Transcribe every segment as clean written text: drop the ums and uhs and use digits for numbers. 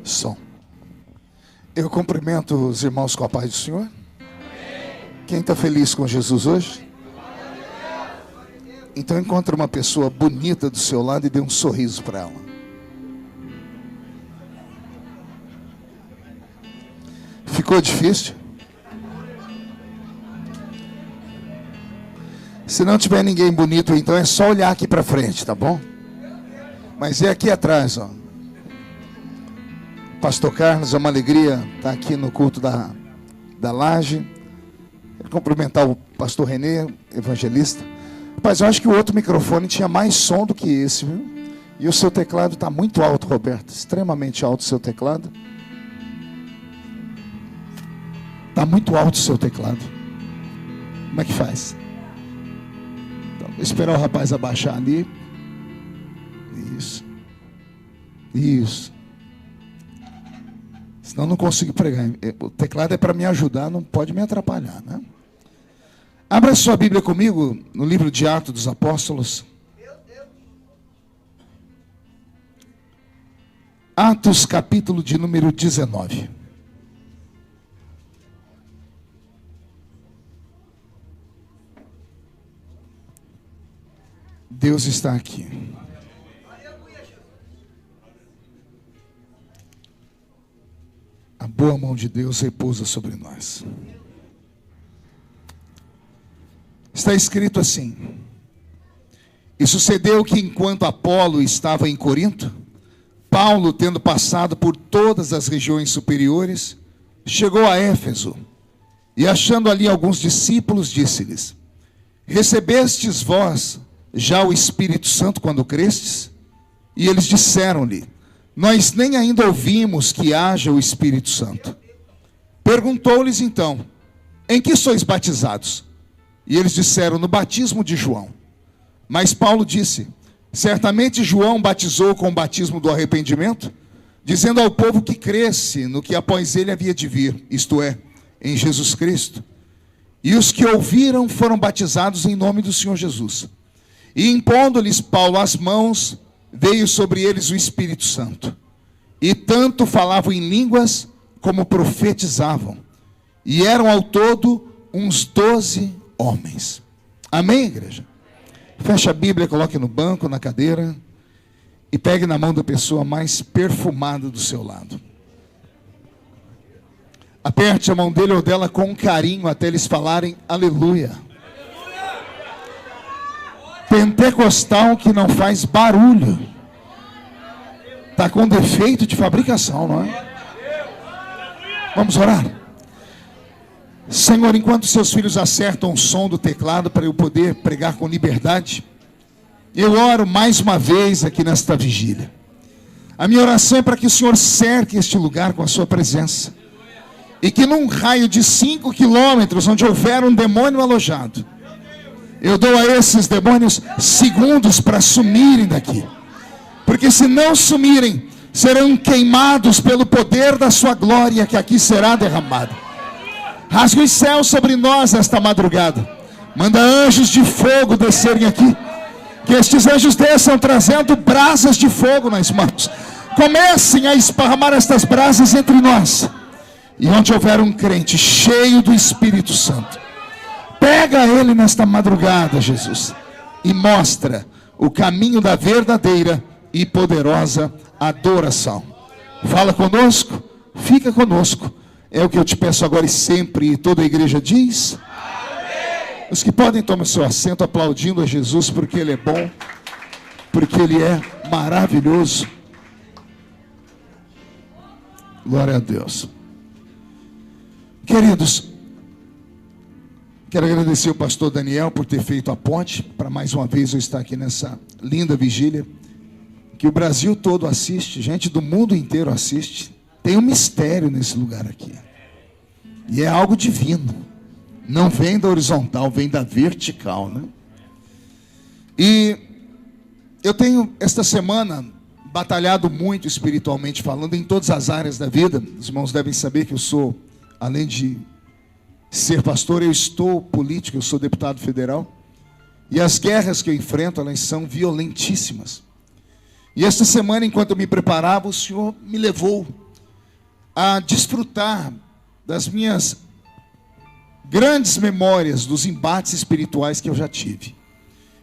Som. Eu cumprimento os irmãos com a paz do Senhor. Amém. Quem está feliz com Jesus hoje? Então encontre uma pessoa bonita do seu lado e dê um sorriso para ela. Ficou difícil? Se não tiver ninguém bonito, então é só olhar aqui para frente, tá bom? Mas é aqui atrás, ó. Pastor Carlos, é uma alegria estar aqui no culto da Laje. Quero cumprimentar o pastor Renê, evangelista. Rapaz, eu acho que o outro microfone tinha mais som do que esse, viu? E o seu teclado está muito alto, Roberto. Extremamente alto o seu teclado. Está muito alto o seu teclado. Como é que faz? Então, vou esperar o rapaz abaixar ali. Isso. Isso. Senão não consigo pregar. O teclado é para me ajudar, não pode me atrapalhar, né? Abra sua Bíblia comigo no livro de Atos dos Apóstolos. Atos, capítulo de número 19. Deus está aqui. A boa mão de Deus repousa sobre nós. Está escrito assim: e sucedeu que enquanto Apolo estava em Corinto, Paulo, tendo passado por todas as regiões superiores, chegou a Éfeso, e achando ali alguns discípulos, disse-lhes: recebestes vós já o Espírito Santo quando crestes? E eles disseram-lhe: nós nem ainda ouvimos que haja o Espírito Santo. Perguntou-lhes então: em que sois batizados? E eles disseram: no batismo de João. Mas Paulo disse: certamente João batizou com o batismo do arrependimento, dizendo ao povo que cresce no que após ele havia de vir, isto é, em Jesus Cristo. E os que ouviram foram batizados em nome do Senhor Jesus. E impondo-lhes Paulo as mãos, veio sobre eles o Espírito Santo. E tanto falavam em línguas como profetizavam. E eram ao todo uns 12 homens. Amém, igreja? Feche a Bíblia, coloque no banco, na cadeira, e pegue na mão da pessoa mais perfumada do seu lado. Aperte a mão dele ou dela com carinho até eles falarem aleluia. Pentecostal que não faz barulho. Está com defeito de fabricação, não é? Vamos orar. Senhor, enquanto seus filhos acertam o som do teclado para eu poder pregar com liberdade, eu oro mais uma vez aqui nesta vigília. A minha oração é para que o Senhor cerque este lugar com a sua presença, e que num raio de 5 quilômetros, onde houver um demônio alojado, eu dou a esses demônios segundos para sumirem daqui, porque se não sumirem, serão queimados pelo poder da sua glória que aqui será derramada. Rasga os céus sobre nós esta madrugada. Manda anjos de fogo descerem aqui. Que estes anjos desçam trazendo brasas de fogo nas mãos. Comecem a esparramar estas brasas entre nós. E onde houver um crente cheio do Espírito Santo, pega ele nesta madrugada, Jesus, e mostra o caminho da verdadeira e poderosa adoração. Fala conosco, fica conosco. É o que eu te peço agora e sempre. E toda a igreja diz amém. Os que podem tomar seu assento aplaudindo a Jesus, porque Ele é bom, porque Ele é maravilhoso. Glória a Deus. Queridos, quero agradecer ao pastor Daniel por ter feito a ponte para mais uma vez eu estar aqui nessa linda vigília, que o Brasil todo assiste, gente do mundo inteiro assiste. Tem um mistério nesse lugar aqui. E é algo divino. Não vem da horizontal, vem da vertical, né? E eu tenho esta semana batalhado muito espiritualmente falando em todas as áreas da vida. Os irmãos devem saber que eu sou, além de ser pastor, eu estou político, eu sou deputado federal. E as guerras que eu enfrento, elas são violentíssimas. E esta semana, enquanto eu me preparava, o Senhor me levou a desfrutar das minhas grandes memórias dos embates espirituais que eu já tive.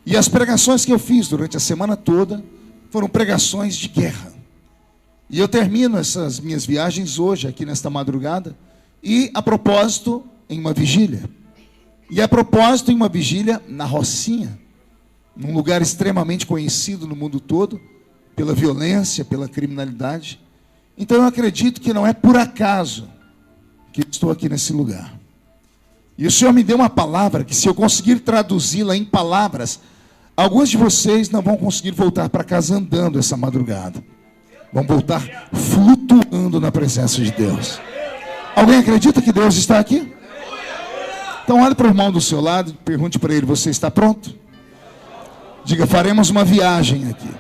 E as pregações que eu fiz durante a semana toda foram pregações de guerra. E eu termino essas minhas viagens hoje, aqui nesta madrugada, e a propósito, em uma vigília. E a propósito, em uma vigília na Rocinha, num lugar extremamente conhecido no mundo todo, pela violência, pela criminalidade. Então eu acredito que não é por acaso que eu estou aqui nesse lugar. E o Senhor me deu uma palavra que, se eu conseguir traduzi-la em palavras, alguns de vocês não vão conseguir voltar para casa andando essa madrugada. Vão voltar flutuando na presença de Deus. Alguém acredita que Deus está aqui? Então olhe para o irmão do seu lado e pergunte para ele: você está pronto? Diga: faremos uma viagem aqui.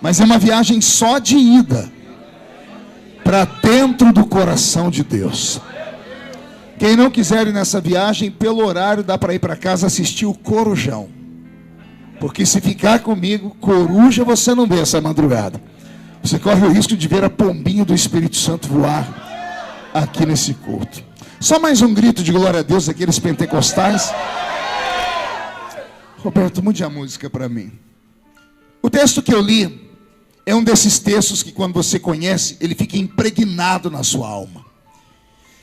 Mas é uma viagem só de ida para dentro do coração de Deus. Quem não quiser ir nessa viagem, pelo horário dá para ir para casa assistir o Corujão. Porque se ficar comigo, coruja você não vê essa madrugada. Você corre o risco de ver a pombinha do Espírito Santo voar aqui nesse culto. Só mais um grito de glória a Deus daqueles pentecostais. Roberto, mude a música para mim. O texto que eu li é um desses textos que, quando você conhece, ele fica impregnado na sua alma.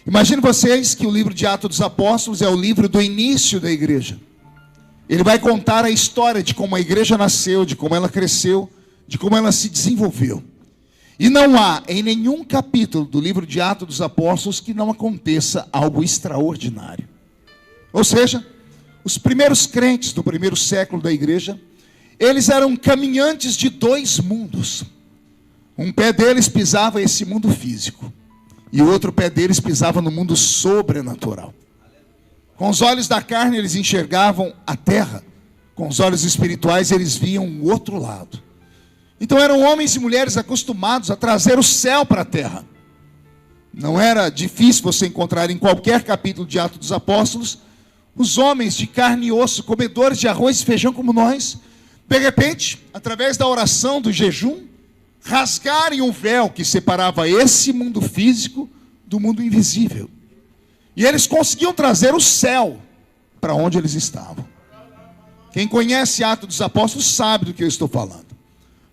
Imagine vocês que o livro de Atos dos Apóstolos é o livro do início da igreja. Ele vai contar a história de como a igreja nasceu, de como ela cresceu, de como ela se desenvolveu. E não há em nenhum capítulo do livro de Atos dos Apóstolos que não aconteça algo extraordinário. Ou seja, os primeiros crentes do primeiro século da igreja, eles eram caminhantes de dois mundos. Um pé deles pisava esse mundo físico, e o outro pé deles pisava no mundo sobrenatural. Com os olhos da carne eles enxergavam a terra, com os olhos espirituais eles viam o outro lado. Então eram homens e mulheres acostumados a trazer o céu para a terra. Não era difícil você encontrar em qualquer capítulo de Atos dos Apóstolos os homens de carne e osso, comedores de arroz e feijão como nós, de repente, através da oração, do jejum, rasgarem um véu que separava esse mundo físico do mundo invisível. E eles conseguiam trazer o céu para onde eles estavam. Quem conhece Atos dos Apóstolos sabe do que eu estou falando.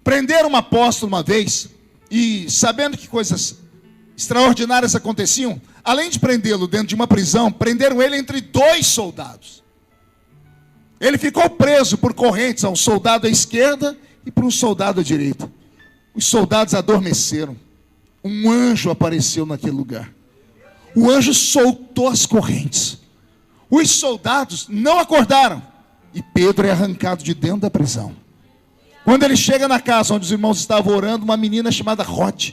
Prenderam um apóstolo uma vez, e sabendo que coisas extraordinárias aconteciam, além de prendê-lo dentro de uma prisão, prenderam ele entre dois soldados. Ele ficou preso por correntes a um soldado à esquerda e por um soldado à direita. Os soldados adormeceram. Um anjo apareceu naquele lugar. O anjo soltou as correntes. Os soldados não acordaram. E Pedro é arrancado de dentro da prisão. Quando ele chega na casa onde os irmãos estavam orando, uma menina chamada Rod,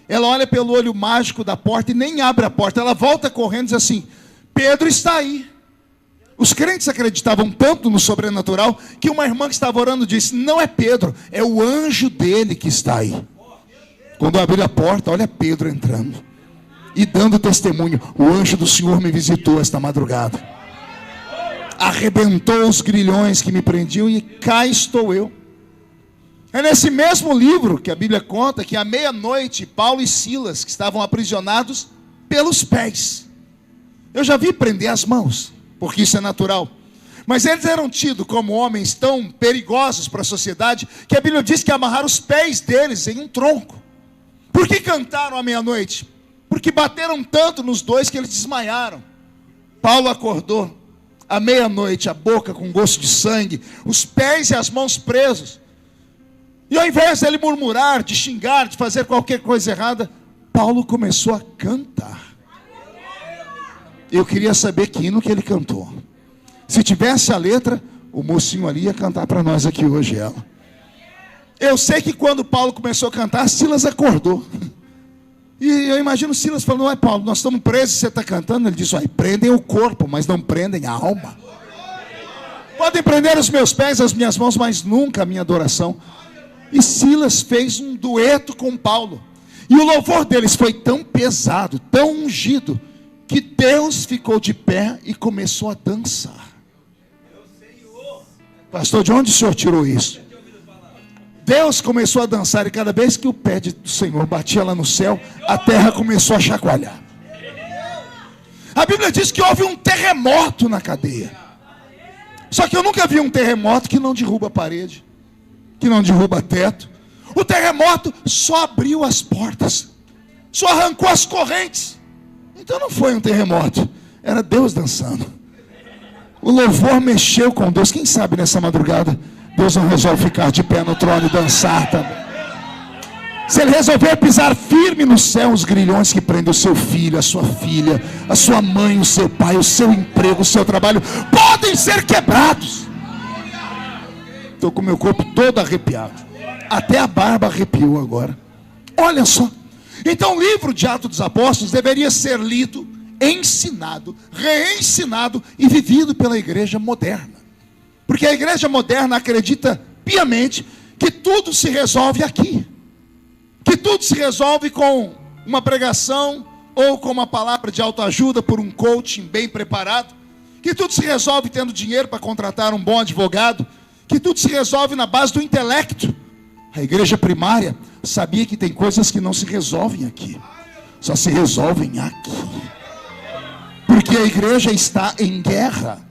ela olha pelo olho mágico da porta e nem abre a porta. Ela volta correndo e diz assim: Pedro está aí. Os crentes acreditavam tanto no sobrenatural que uma irmã que estava orando disse: não é Pedro, é o anjo dele que está aí. Quando abri a porta, olha Pedro entrando e dando testemunho: o anjo do Senhor me visitou esta madrugada, arrebentou os grilhões que me prendiam e cá estou eu. É nesse mesmo livro que a Bíblia conta que à meia-noite Paulo e Silas, que estavam aprisionados pelos pés, eu já vi prender as mãos, porque isso é natural, mas eles eram tidos como homens tão perigosos para a sociedade, que a Bíblia diz que amarraram os pés deles em um tronco. Por que cantaram à meia-noite? Porque bateram tanto nos dois que eles desmaiaram. Paulo acordou à meia-noite, a boca com gosto de sangue, os pés e as mãos presos. E ao invés dele murmurar, de xingar, de fazer qualquer coisa errada, Paulo começou a cantar. Eu queria saber que hino que ele cantou. Se tivesse a letra, o mocinho ali ia cantar para nós aqui hoje ela. Eu sei que quando Paulo começou a cantar, Silas acordou. E eu imagino Silas falando: ué, Paulo, nós estamos presos, você está cantando? Ele disse: ué, prendem o corpo, mas não prendem a alma. Podem prender os meus pés, as minhas mãos, mas nunca a minha adoração. E Silas fez um dueto com Paulo. E o louvor deles foi tão pesado, tão ungido, que Deus ficou de pé e começou a dançar. Pastor, de onde o senhor tirou isso? Deus começou a dançar, e cada vez que o pé do Senhor batia lá no céu, a terra começou a chacoalhar. A Bíblia diz que houve um terremoto na cadeia. Só que eu nunca vi um terremoto que não derruba a parede, que não derruba teto. O terremoto só abriu as portas, só arrancou as correntes. Então não foi um terremoto, era Deus dançando. O louvor mexeu com Deus. Quem sabe nessa madrugada Deus não resolve ficar de pé no trono e dançar também. Se Ele resolver pisar firme no céu, os grilhões que prendem o seu filho, a sua filha, a sua mãe, o seu pai, o seu emprego, o seu trabalho, podem ser quebrados. Estou com o meu corpo todo arrepiado. Até a barba arrepiou agora. Olha só. Então o livro de Atos dos Apóstolos deveria ser lido, ensinado, reensinado e vivido pela igreja moderna. Porque a igreja moderna acredita piamente que tudo se resolve aqui. Que tudo se resolve com uma pregação ou com uma palavra de autoajuda por um coaching bem preparado. Que tudo se resolve tendo dinheiro para contratar um bom advogado. Que tudo se resolve na base do intelecto. A igreja primária sabia que tem coisas que não se resolvem aqui. Só se resolvem aqui. Porque a igreja está em guerra.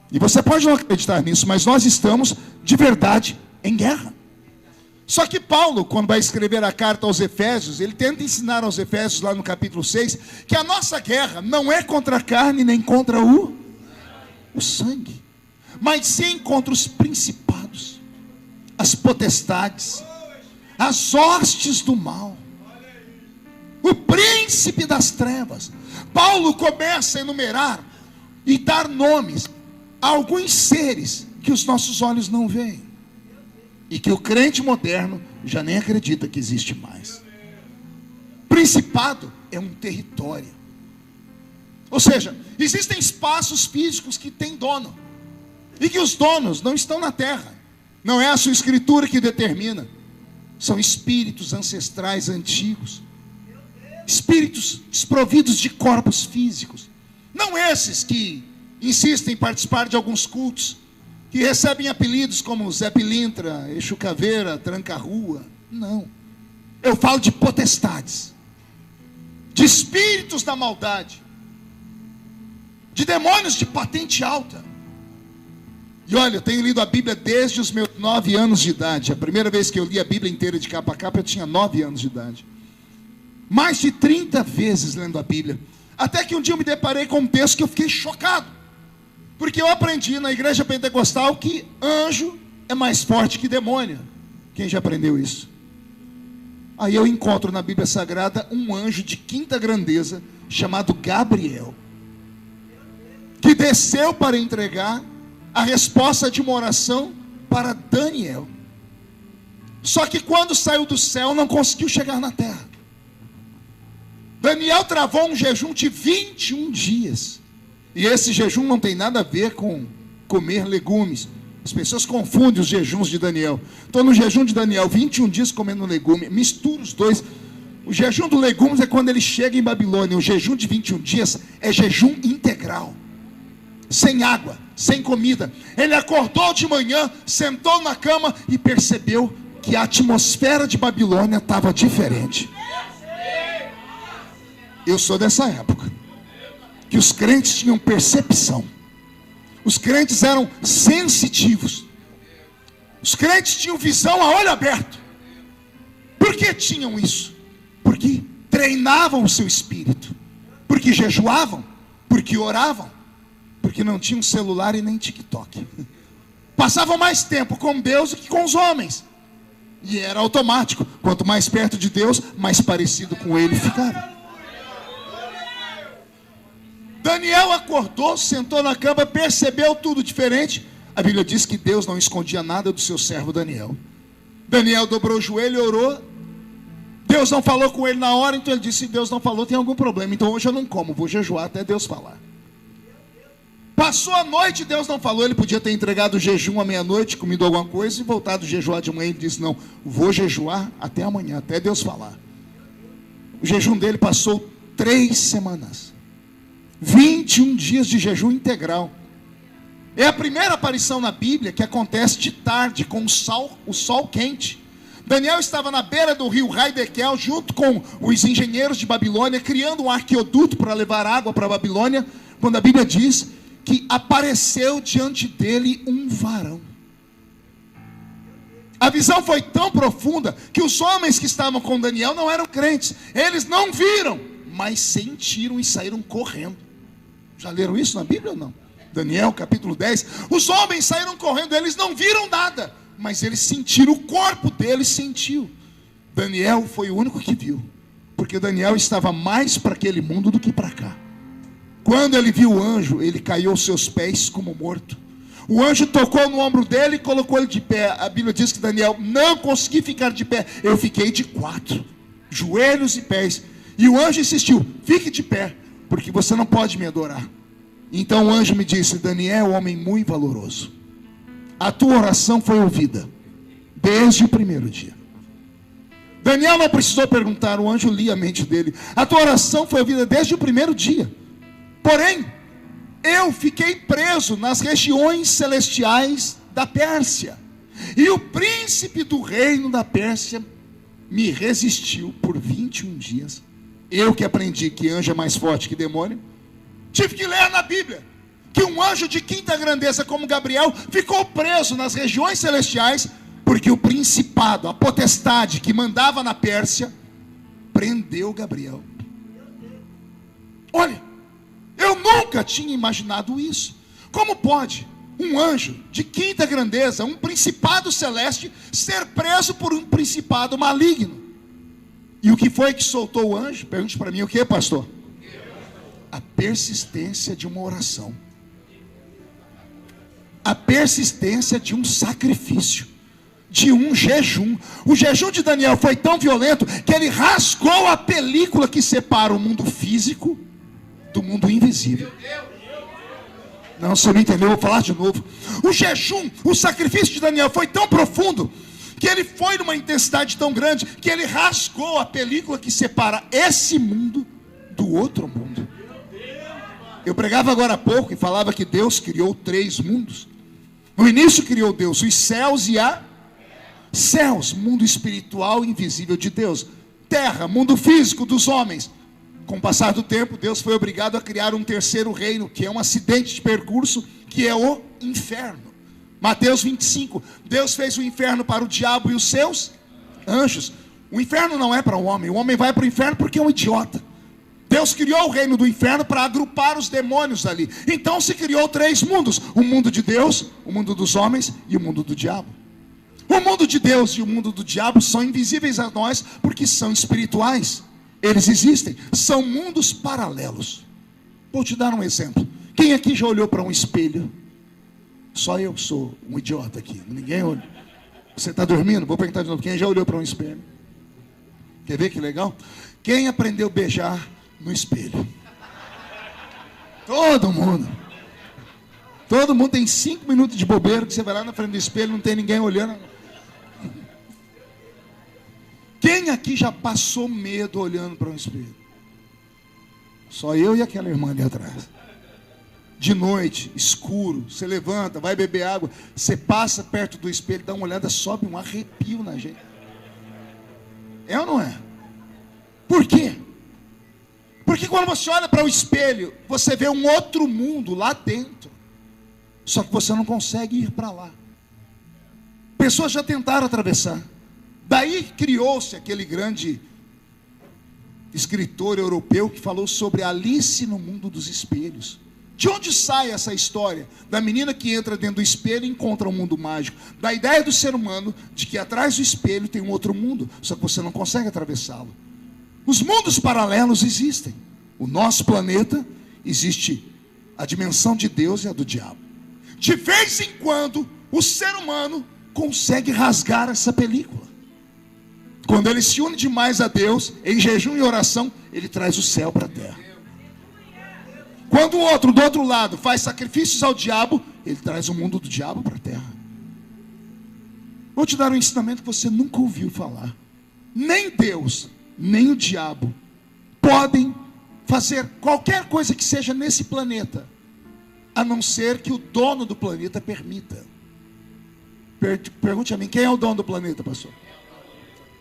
E você pode não acreditar nisso, mas nós estamos de verdade em guerra. Só que Paulo, quando vai escrever a carta aos Efésios, ele tenta ensinar aos Efésios, lá no capítulo 6, que a nossa guerra não é contra a carne, nem contra o sangue, mas sim contra os principados, as potestades, as hostes do mal, o príncipe das trevas. Paulo começa a enumerar e dar nomes a alguns seres que os nossos olhos não veem. E que o crente moderno já nem acredita que existe mais. Principado é um território. Ou seja, existem espaços físicos que têm dono. E que os donos não estão na terra. Não é a sua escritura que determina. São espíritos ancestrais antigos. Espíritos desprovidos de corpos físicos. Não esses que insistem em participar de alguns cultos, que recebem apelidos como Zé Pilintra, Exu Caveira, Tranca-Rua. Não. Eu falo de potestades, de espíritos da maldade, de demônios de patente alta. E olha, eu tenho lido a Bíblia desde os meus 9 anos de idade. A primeira vez que eu li a Bíblia inteira de capa a capa, eu tinha 9 anos de idade. Mais de 30 vezes lendo a Bíblia. Até que um dia eu me deparei com um texto que eu fiquei chocado. Porque eu aprendi na igreja pentecostal que anjo é mais forte que demônio. Quem já aprendeu isso? Aí eu encontro na Bíblia Sagrada um anjo de quinta grandeza, chamado Gabriel, que desceu para entregar a resposta de uma oração para Daniel. Só que quando saiu do céu, não conseguiu chegar na terra. Daniel travou um jejum de 21 dias. E esse jejum não tem nada a ver com comer legumes. As pessoas confundem os jejuns de Daniel. Então no jejum de Daniel, 21 dias comendo legume, mistura os dois. O jejum do legumes é quando ele chega em Babilônia. O jejum de 21 dias é jejum integral. Sem água, sem comida. Ele acordou de manhã, sentou na cama e percebeu que a atmosfera de Babilônia estava diferente. Eu sou dessa época. Que os crentes tinham percepção. Os crentes eram sensitivos. Os crentes tinham visão a olho aberto. Por que tinham isso? Porque treinavam o seu espírito. Porque jejuavam. Porque oravam. Porque não tinham celular e nem TikTok. Passavam mais tempo com Deus do que com os homens. E era automático. Quanto mais perto de Deus, mais parecido com Ele ficava. Daniel acordou, sentou na cama, percebeu tudo diferente. A Bíblia diz que Deus não escondia nada do seu servo Daniel. Daniel dobrou o joelho e orou. Deus não falou com ele na hora, então ele disse: se Deus não falou, tem algum problema. Então hoje eu não como, vou jejuar até Deus falar. Passou a noite, Deus não falou. Ele podia ter entregado o jejum à meia-noite, comido alguma coisa e voltado a jejuar de manhã. Ele disse: não, vou jejuar até amanhã, até Deus falar. O jejum dele passou 3 semanas. 21 dias de jejum integral. É a primeira aparição na Bíblia que acontece de tarde, com o sol quente. Daniel estava na beira do rio Raidekel, junto com os engenheiros de Babilônia, criando um arqueoduto para levar água para a Babilônia, quando a Bíblia diz que apareceu diante dele um varão. A visão foi tão profunda que os homens que estavam com Daniel não eram crentes. Eles não viram, mas sentiram e saíram correndo. Já leram isso na Bíblia ou não? Daniel capítulo 10, os homens saíram correndo, eles não viram nada, mas eles sentiram, o corpo deles sentiu. Daniel foi o único que viu, porque Daniel estava mais para aquele mundo do que para cá. Quando ele viu o anjo, ele caiu aos seus pés como morto. O anjo tocou no ombro dele e colocou ele de pé. A Bíblia diz que Daniel não conseguiu ficar de pé. Eu fiquei de 4, joelhos e pés. E o anjo insistiu: fique de pé, porque você não pode me adorar. Então o anjo me disse: Daniel, homem muito valoroso, a tua oração foi ouvida desde o primeiro dia. Daniel não precisou perguntar, o anjo lia a mente dele. A tua oração foi ouvida desde o primeiro dia. Porém, eu fiquei preso nas regiões celestiais da Pérsia, e o príncipe do reino da Pérsia me resistiu por 21 dias. Eu que aprendi que anjo é mais forte que demônio, tive que ler na Bíblia que um anjo de quinta grandeza como Gabriel ficou preso nas regiões celestiais, porque o principado, a potestade que mandava na Pérsia, prendeu Gabriel. Olha, eu nunca tinha imaginado isso. Como pode um anjo de quinta grandeza, um principado celeste, ser preso por um principado maligno? E o que foi que soltou o anjo? Pergunte para mim, o que, pastor? A persistência de uma oração, a persistência de um sacrifício, de um jejum. O jejum de Daniel foi tão violento que ele rasgou a película que separa o mundo físico do mundo invisível. Não, você não entendeu, eu vou falar de novo. O jejum, o sacrifício de Daniel foi tão profundo que ele foi numa intensidade tão grande que ele rasgou a película que separa esse mundo do outro mundo. Eu pregava agora há pouco e falava que Deus criou 3 mundos. No início criou Deus os céus e a céus, mundo espiritual invisível de Deus. Terra, mundo físico dos homens. Com o passar do tempo, Deus foi obrigado a criar um terceiro reino, que é um acidente de percurso, que é o inferno. Mateus 25, Deus fez o inferno para o diabo e os seus anjos. O inferno não é para o homem vai para o inferno porque é um idiota. Deus criou o reino do inferno para agrupar os demônios ali. Então se criou 3 mundos: o mundo de Deus, o mundo dos homens e o mundo do diabo. O mundo de Deus e o mundo do diabo são invisíveis a nós porque são espirituais. Eles existem, são mundos paralelos. Vou te dar um exemplo. Quem aqui já olhou para um espelho? Só eu sou um idiota aqui, ninguém olha. Você está dormindo? Vou perguntar de novo. Quem já olhou para um espelho? Quer ver que legal? Quem aprendeu a beijar no espelho? Todo mundo. Todo mundo tem 5 minutos de bobeira que você vai lá na frente do espelho, não tem ninguém olhando. Quem aqui já passou medo olhando para um espelho? Só eu e aquela irmã ali atrás. De noite, escuro, você levanta, vai beber água, você passa perto do espelho, dá uma olhada, sobe um arrepio na gente. É ou não é? Por quê? Porque quando você olha para o espelho, você vê um outro mundo lá dentro. Só que você não consegue ir para lá. Pessoas já tentaram atravessar. Daí criou-se aquele grande escritor europeu que falou sobre Alice no mundo dos espelhos. De onde sai essa história? Da menina que entra dentro do espelho e encontra um mundo mágico. Da ideia do ser humano de que atrás do espelho tem um outro mundo, só que você não consegue atravessá-lo. Os mundos paralelos existem. O nosso planeta existe a dimensão de Deus e a do diabo. De vez em quando, o ser humano consegue rasgar essa película. Quando ele se une demais a Deus, em jejum e oração, ele traz o céu para a terra. Quando o outro, do outro lado, faz sacrifícios ao diabo, ele traz o mundo do diabo para a terra. Vou te dar um ensinamento que você nunca ouviu falar. Nem Deus, nem o diabo podem fazer qualquer coisa que seja nesse planeta a não ser que o dono do planeta permita. Pergunte a mim, quem é o dono do planeta, pastor?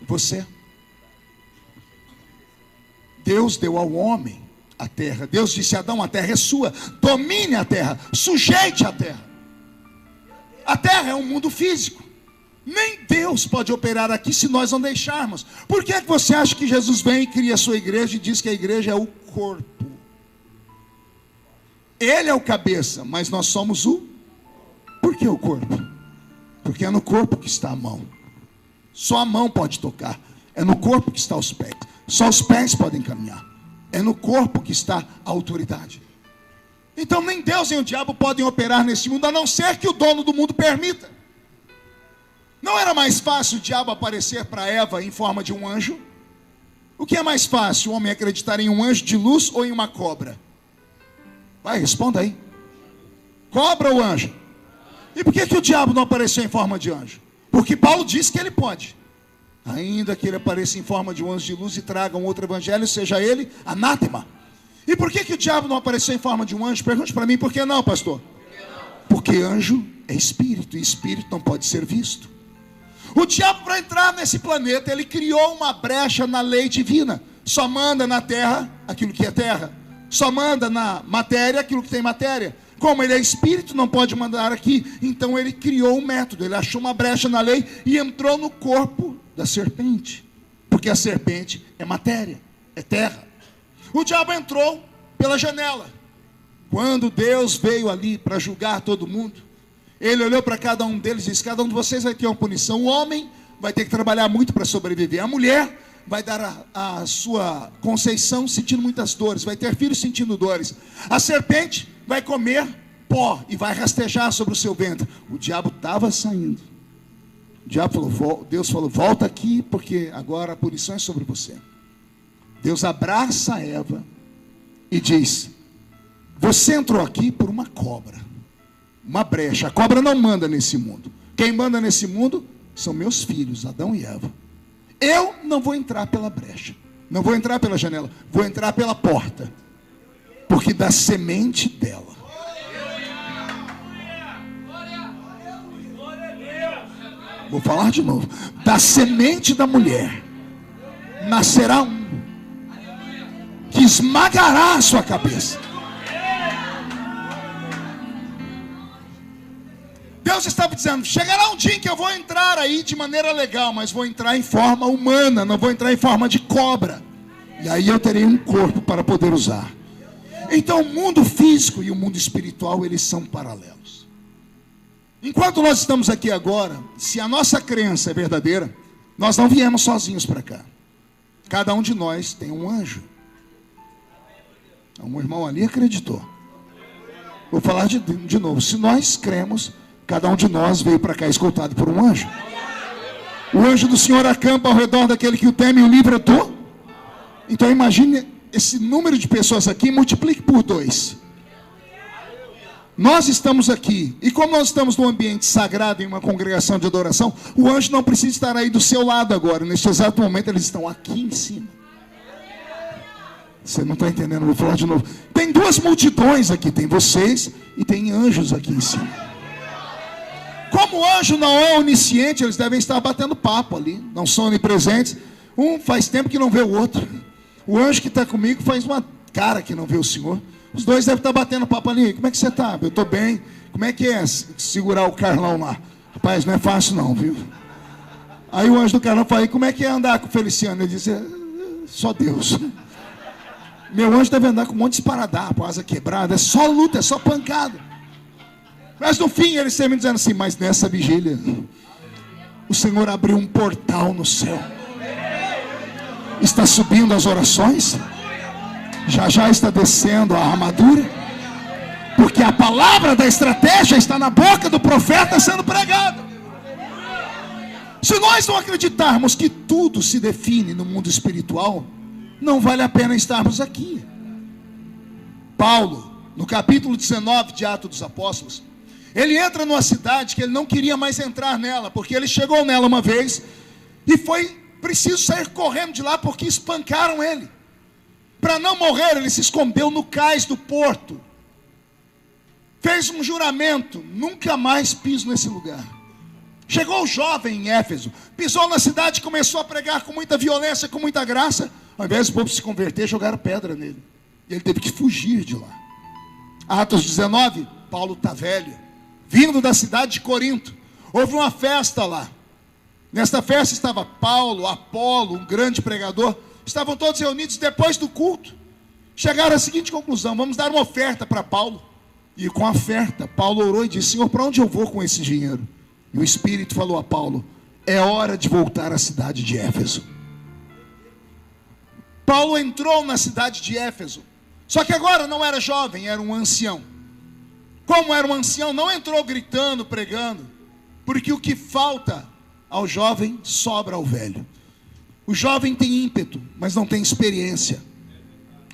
Você. Deus deu ao homem a terra. Deus disse a Adão, a terra é sua, domine a terra, sujeite a terra. A terra é um mundo físico. Nem Deus pode operar aqui se nós não deixarmos. Por que você acha que Jesus vem e cria a sua igreja e diz que a igreja é o corpo? Ele é o cabeça, mas nós somos o... Por que o corpo? Porque é no corpo que está a mão. Só a mão pode tocar. É no corpo que estão os pés. Só os pés podem caminhar. É no corpo que está a autoridade. Então nem Deus nem o diabo podem operar nesse mundo, a não ser que o dono do mundo permita. Não era mais fácil o diabo aparecer para Eva em forma de um anjo? O que é mais fácil, o homem acreditar em um anjo de luz ou em uma cobra? Vai, responda aí. Cobra ou anjo? E por que o diabo não apareceu em forma de anjo? Porque Paulo disse que ele pode. Ainda que ele apareça em forma de um anjo de luz e traga um outro evangelho, seja ele anátema. E por que o diabo não apareceu em forma de um anjo? Pergunte para mim, por que não, pastor? Porque anjo é espírito, e espírito não pode ser visto. O diabo, para entrar nesse planeta, ele criou uma brecha na lei divina. Só manda na terra aquilo que é terra. Só manda na matéria aquilo que tem matéria. Como ele é espírito, não pode mandar aqui. Então ele criou um método. Ele achou uma brecha na lei e entrou no corpo da serpente. Porque a serpente é matéria, é terra. O diabo entrou pela janela. Quando Deus veio ali para julgar todo mundo, ele olhou para cada um deles e disse: cada um de vocês vai ter uma punição. O homem vai ter que trabalhar muito para sobreviver. A mulher vai dar a sua conceição sentindo muitas dores. Vai ter filhos sentindo dores. A serpente vai comer pó e vai rastejar sobre o seu ventre. O diabo estava saindo. O diabo falou, Deus falou: volta aqui, porque agora a punição é sobre você. Deus abraça Eva e diz: você entrou aqui por uma cobra, uma brecha. A cobra não manda nesse mundo. Quem manda nesse mundo são meus filhos, Adão e Eva. Eu não vou entrar pela brecha, não vou entrar pela janela, vou entrar pela porta, porque da semente dela. Vou falar de novo. Da semente da mulher nascerá um que esmagará a sua cabeça. Deus estava dizendo: chegará um dia em que eu vou entrar aí de maneira legal, mas vou entrar em forma humana, não vou entrar em forma de cobra. E aí eu terei um corpo para poder usar. Então o mundo físico e o mundo espiritual, eles são paralelos. Enquanto nós estamos aqui agora, se a nossa crença é verdadeira, nós não viemos sozinhos para cá. Cada um de nós tem um anjo. Um irmão ali acreditou. Vou falar de novo. Se nós cremos, cada um de nós veio para cá escoltado por um anjo. O anjo do Senhor acampa ao redor daquele que o teme e o livra do... Então imagine esse número de pessoas aqui, multiplique por 2. Nós estamos aqui, e como nós estamos num ambiente sagrado, em uma congregação de adoração, o anjo não precisa estar aí do seu lado agora. Neste exato momento eles estão aqui em cima. Você não está entendendo, vou falar de novo. Tem duas multidões aqui, tem vocês e tem anjos aqui em cima. Como o anjo não é onisciente, eles devem estar batendo papo ali, não são onipresentes. Um faz tempo que não vê o outro. O anjo que está comigo faz uma cara que não vê o Senhor. Os dois devem estar batendo papo ali. Como é que você está? Eu estou bem. Como é que é segurar o Carlão lá? Rapaz, não é fácil não, viu? Aí o anjo do Carlão fala: como é que é andar com o Feliciano? Ele diz: só Deus. Meu anjo deve andar com um monte de esparadrapo, asa quebrada. É só luta, é só pancada. Mas no fim eles terminam dizendo assim: mas nessa vigília o Senhor abriu um portal no céu. Está subindo as orações. Já está descendo a armadura. Porque a palavra da estratégia está na boca do profeta sendo pregada. Se nós não acreditarmos que tudo se define no mundo espiritual, não vale a pena estarmos aqui. Paulo, no capítulo 19 de Atos dos Apóstolos, ele entra numa cidade que ele não queria mais entrar nela, porque ele chegou nela uma vez e foi preciso sair correndo de lá porque espancaram ele. Para não morrer, ele se escondeu no cais do porto. fez um juramento: nunca mais piso nesse lugar. Chegou o jovem em Éfeso, pisou na cidade e começou a pregar com muita violência, com muita graça. Ao invés do povo se converter, jogaram pedra nele. E ele teve que fugir de lá. Atos 19, Paulo está velho, vindo da cidade de Corinto. Houve uma festa lá. Nesta festa estava Paulo, Apolo, um grande pregador. Estavam todos reunidos depois do culto. Chegaram à seguinte conclusão: vamos dar uma oferta para Paulo. E com a oferta, Paulo orou e disse: Senhor, para onde eu vou com esse dinheiro? E o Espírito falou a Paulo: é hora de voltar à cidade de Éfeso. Paulo entrou na cidade de Éfeso. Só que agora não era jovem, era um ancião. Como era um ancião, não entrou gritando, pregando. Porque o que falta ao jovem, sobra ao velho. O jovem tem ímpeto, mas não tem experiência.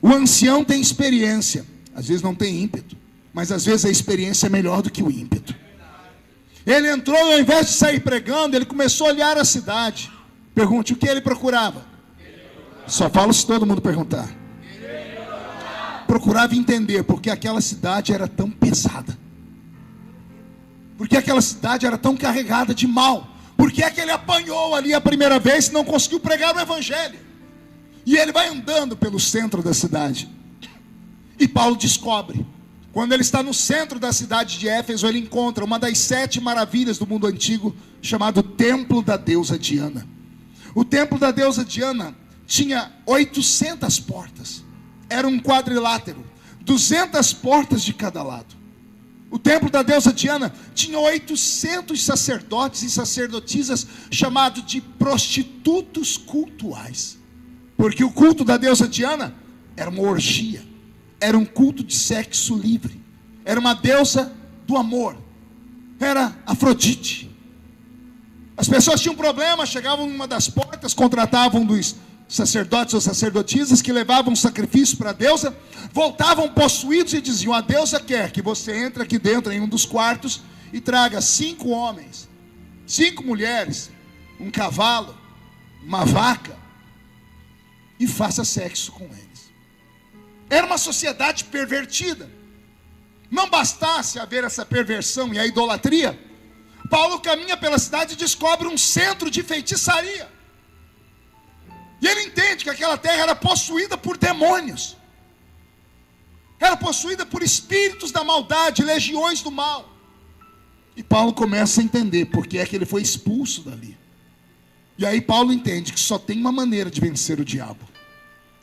O ancião tem experiência, às vezes não tem ímpeto, mas às vezes a experiência é melhor do que o ímpeto. Ele entrou e ao invés de sair pregando, ele começou a olhar a cidade. Pergunte: o que ele procurava? Só falo se todo mundo perguntar. Procurava entender porque aquela cidade era tão pesada. Porque aquela cidade era tão carregada de mal. Por que é que ele apanhou ali a primeira vez e não conseguiu pregar o evangelho? E ele vai andando pelo centro da cidade. E Paulo descobre, quando ele está no centro da cidade de Éfeso, ele encontra uma das 7 maravilhas do mundo antigo, chamado Templo da Deusa Diana. O Templo da Deusa Diana tinha 800 portas. Era um quadrilátero, 200 portas de cada lado. O templo da deusa Diana tinha 800 sacerdotes e sacerdotisas, chamados de prostitutos cultuais. Porque o culto da deusa Diana era uma orgia, era um culto de sexo livre, era uma deusa do amor, era Afrodite. As pessoas tinham problema, chegavam numa das portas, contratavam dos sacerdotes ou sacerdotisas que levavam sacrifício para a deusa, voltavam possuídos e diziam: a deusa quer que você entre aqui dentro em um dos quartos e traga 5 homens, 5 mulheres, um cavalo, uma vaca, e faça sexo com eles. Era uma sociedade pervertida. Não bastasse haver essa perversão e a idolatria, Paulo caminha pela cidade e descobre um centro de feitiçaria. E ele entende que aquela terra era possuída por demônios. Era possuída por espíritos da maldade, legiões do mal. E Paulo começa a entender por que é que ele foi expulso dali. E aí Paulo entende que só tem uma maneira de vencer o diabo.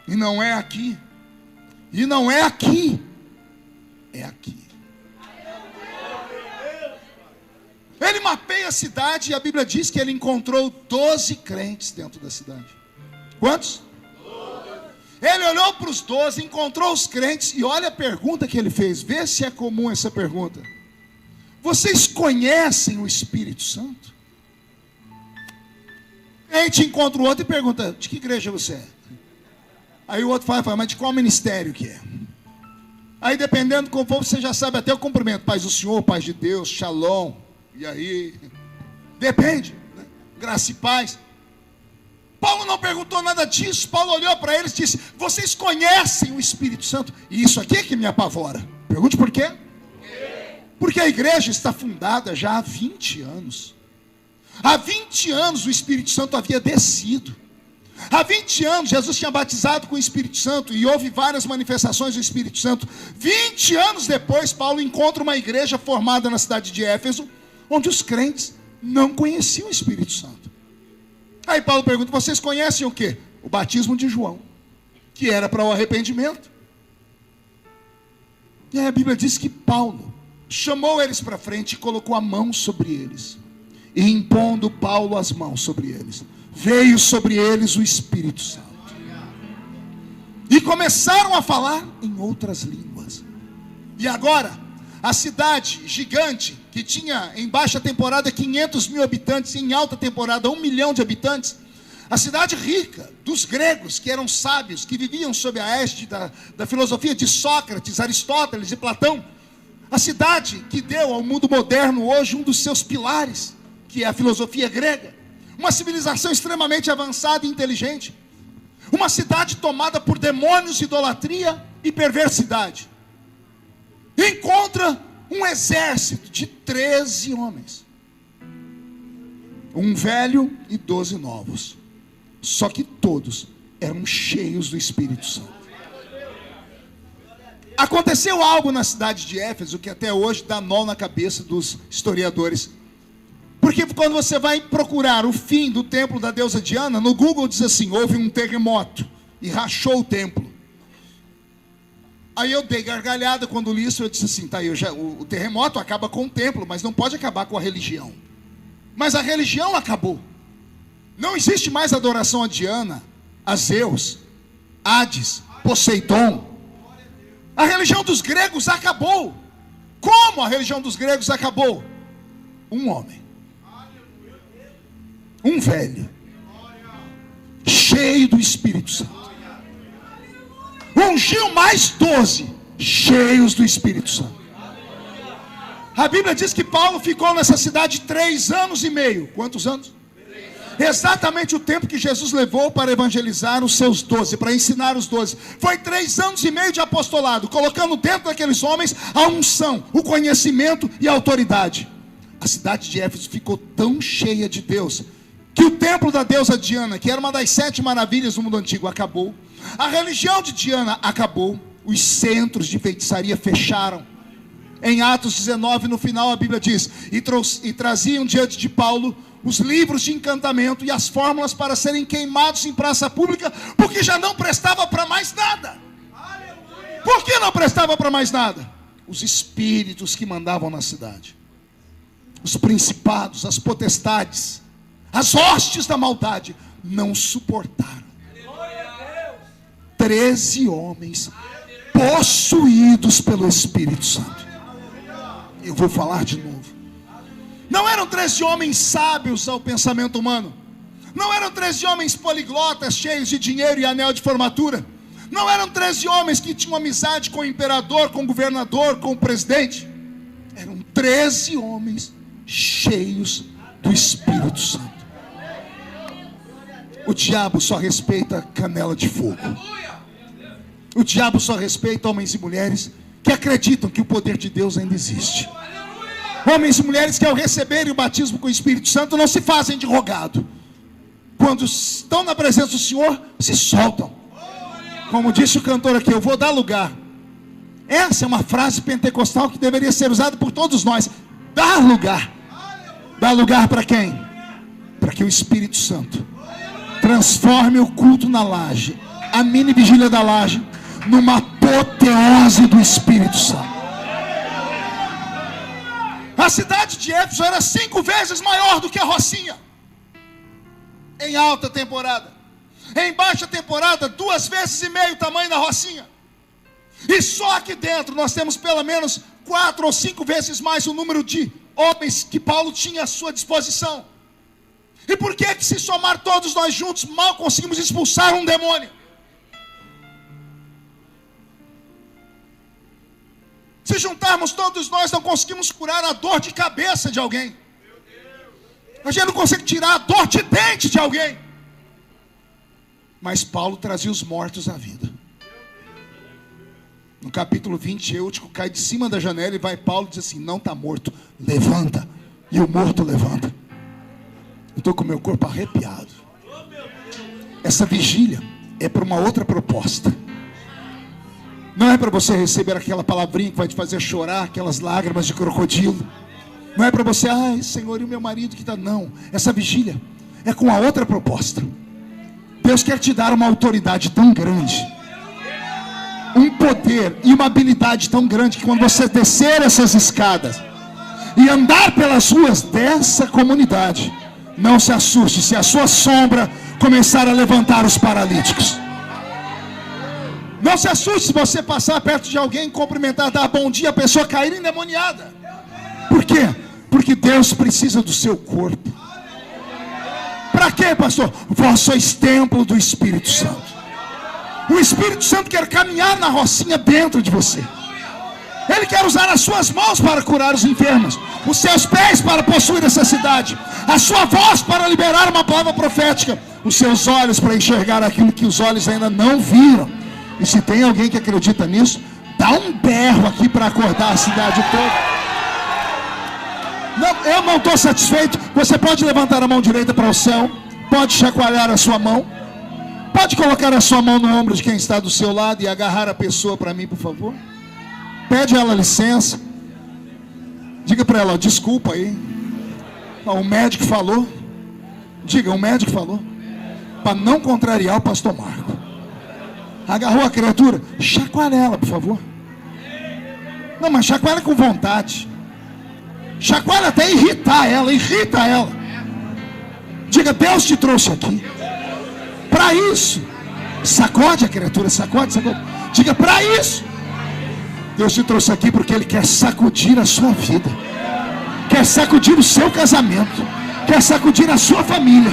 E não é aqui. E não é aqui. É aqui. Ele mapeia a cidade e a Bíblia diz que ele encontrou 12 crentes dentro da cidade. Quantos? 12. Ele olhou para os 12, encontrou os crentes e olha a pergunta que ele fez. Vê se é comum essa pergunta. Vocês conhecem o Espírito Santo? A gente encontra o outro e pergunta: de que igreja você é? Aí o outro fala, mas de qual ministério que é? Aí dependendo do qual for, você já sabe até o cumprimento. Paz do Senhor, paz de Deus, shalom. E aí? Depende, né? Graça e paz. Paulo não perguntou nada disso. Paulo olhou para eles e disse: vocês conhecem o Espírito Santo? E isso aqui é que me apavora. Pergunte por quê? Porque a igreja está fundada já há 20 anos. Há 20 anos o Espírito Santo havia descido. Há 20 anos Jesus tinha batizado com o Espírito Santo e houve várias manifestações do Espírito Santo. 20 anos depois, Paulo encontra uma igreja formada na cidade de Éfeso, onde os crentes não conheciam o Espírito Santo. Aí Paulo pergunta: vocês conhecem o quê? O batismo de João, que era para o arrependimento. E aí a Bíblia diz que Paulo chamou eles para frente e colocou a mão sobre eles. E impondo Paulo as mãos sobre eles, veio sobre eles o Espírito Santo. E começaram a falar em outras línguas. E agora, a cidade gigante, que tinha em baixa temporada 500 mil habitantes, e em alta temporada 1 milhão de habitantes, a cidade rica dos gregos, que eram sábios, que viviam sob a égide da filosofia de Sócrates, Aristóteles e Platão, a cidade que deu ao mundo moderno hoje um dos seus pilares, que é a filosofia grega, uma civilização extremamente avançada e inteligente, uma cidade tomada por demônios, idolatria e perversidade, encontra um exército de 13 homens. Um velho e 12 novos. Só que todos eram cheios do Espírito Santo. Aconteceu algo na cidade de Éfeso que até hoje dá nó na cabeça dos historiadores. Porque quando você vai procurar o fim do templo da deusa Diana, no Google diz assim: houve um terremoto e rachou o templo. Aí eu dei gargalhada quando li isso. Eu disse assim: tá aí, o terremoto acaba com o templo, mas não pode acabar com a religião. Mas a religião acabou. Não existe mais adoração a Diana, a Zeus, Hades, Poseidon. A religião dos gregos acabou. Como a religião dos gregos acabou? Um homem, um velho, cheio do Espírito Santo, ungiu mais 12, cheios do Espírito Santo. A Bíblia diz que Paulo ficou nessa cidade 3 anos e meio. Quantos anos? Exatamente o tempo que Jesus levou para evangelizar os seus 12, para ensinar os 12. Foi 3 anos e meio de apostolado, colocando dentro daqueles homens a unção, o conhecimento e a autoridade. A cidade de Éfeso ficou tão cheia de Deus, que o templo da deusa Diana, que era uma das 7 maravilhas do mundo antigo, acabou. A religião de Diana acabou. Os centros de feitiçaria fecharam. Em Atos 19, no final, a Bíblia diz: e traziam diante de Paulo os livros de encantamento e as fórmulas para serem queimados em praça pública, porque já não prestava para mais nada. Por que não prestava para mais nada? Os espíritos que mandavam na cidade, os principados, as potestades, as hostes da maldade, não suportaram. 13 homens possuídos pelo Espírito Santo. Eu vou falar de novo. Não eram 13 homens sábios ao pensamento humano. Não eram 13 homens poliglotas, cheios de dinheiro e anel de formatura. Não eram 13 homens que tinham amizade com o imperador, com o governador, com o presidente. Eram 13 homens cheios do Espírito Santo. O diabo só respeita canela de fogo. O diabo só respeita homens e mulheres que acreditam que o poder de Deus ainda existe. Homens e mulheres que ao receberem o batismo com o Espírito Santo não se fazem de rogado. Quando estão na presença do Senhor, se soltam. Como disse o cantor aqui: eu vou dar lugar. Essa é uma frase pentecostal que deveria ser usada por todos nós. Dar lugar. Dar lugar para quem? Para que o Espírito Santo transforme o culto na laje, a mini vigília da laje, numa apoteose do Espírito Santo. A cidade de Éfeso era 5 vezes maior do que a Rocinha, em alta temporada. Em baixa temporada, 2,5 vezes o tamanho da Rocinha. E só aqui dentro nós temos pelo menos 4 ou 5 vezes mais o número de homens que Paulo tinha à sua disposição. E por que se somar todos nós juntos, mal conseguimos expulsar um demônio? Se juntarmos todos nós, não conseguimos curar a dor de cabeça de alguém. A gente não consegue tirar a dor de dente de alguém. Mas Paulo trazia os mortos à vida. No capítulo 20, Eutico cai de cima da janela e vai Paulo e diz assim: não está morto, levanta. E o morto levanta. Eu estou com o meu corpo arrepiado. Essa vigília é para uma outra proposta. Não é para você receber aquela palavrinha que vai te fazer chorar, aquelas lágrimas de crocodilo. Não é para você: ai Senhor, e o meu marido que está. Não, essa vigília é com a outra proposta. Deus quer te dar uma autoridade tão grande, um poder e uma habilidade tão grande, que quando você descer essas escadas e andar pelas ruas dessa comunidade, não se assuste se a sua sombra começar a levantar os paralíticos. Não se assuste se você passar perto de alguém, cumprimentar, dar bom dia, a pessoa cair endemoniada. Por quê? Porque Deus precisa do seu corpo. Para quê, pastor? Vós sois templo do Espírito Santo. O Espírito Santo quer caminhar na Rocinha dentro de você. Ele quer usar as suas mãos para curar os enfermos, os seus pés para possuir essa cidade, a sua voz para liberar uma palavra profética, os seus olhos para enxergar aquilo que os olhos ainda não viram. E se tem alguém que acredita nisso, Dá um berro aqui para acordar a cidade toda. Não, eu não estou satisfeito. Você pode levantar a mão direita para o céu. Pode chacoalhar a sua mão. Pode colocar a sua mão no ombro de quem está do seu lado e agarrar a pessoa para mim, por favor. Pede a ela licença. Diga para ela, desculpa aí. O médico falou. Diga, o médico falou. Para não contrariar o pastor Marco. Agarrou a criatura. Chacoalha ela, por favor. Não, mas chacoalha com vontade. Chacoalha até irritar ela. Irrita ela. Diga, Deus te trouxe aqui para isso. Sacode a criatura, sacode, sacode. Diga, para isso. Deus te trouxe aqui porque Ele quer sacudir a sua vida. Quer sacudir o seu casamento. Quer sacudir a sua família.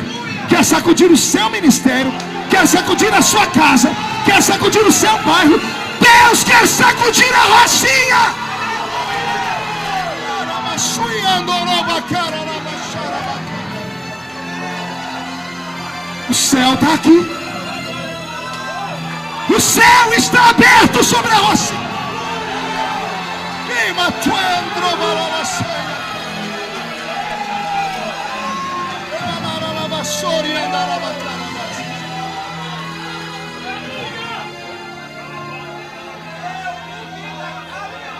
Quer sacudir o seu ministério. Quer sacudir a sua casa. Quer sacudir o seu bairro. Deus quer sacudir a Rocinha. O céu está aqui. O céu está aberto sobre a Rocinha.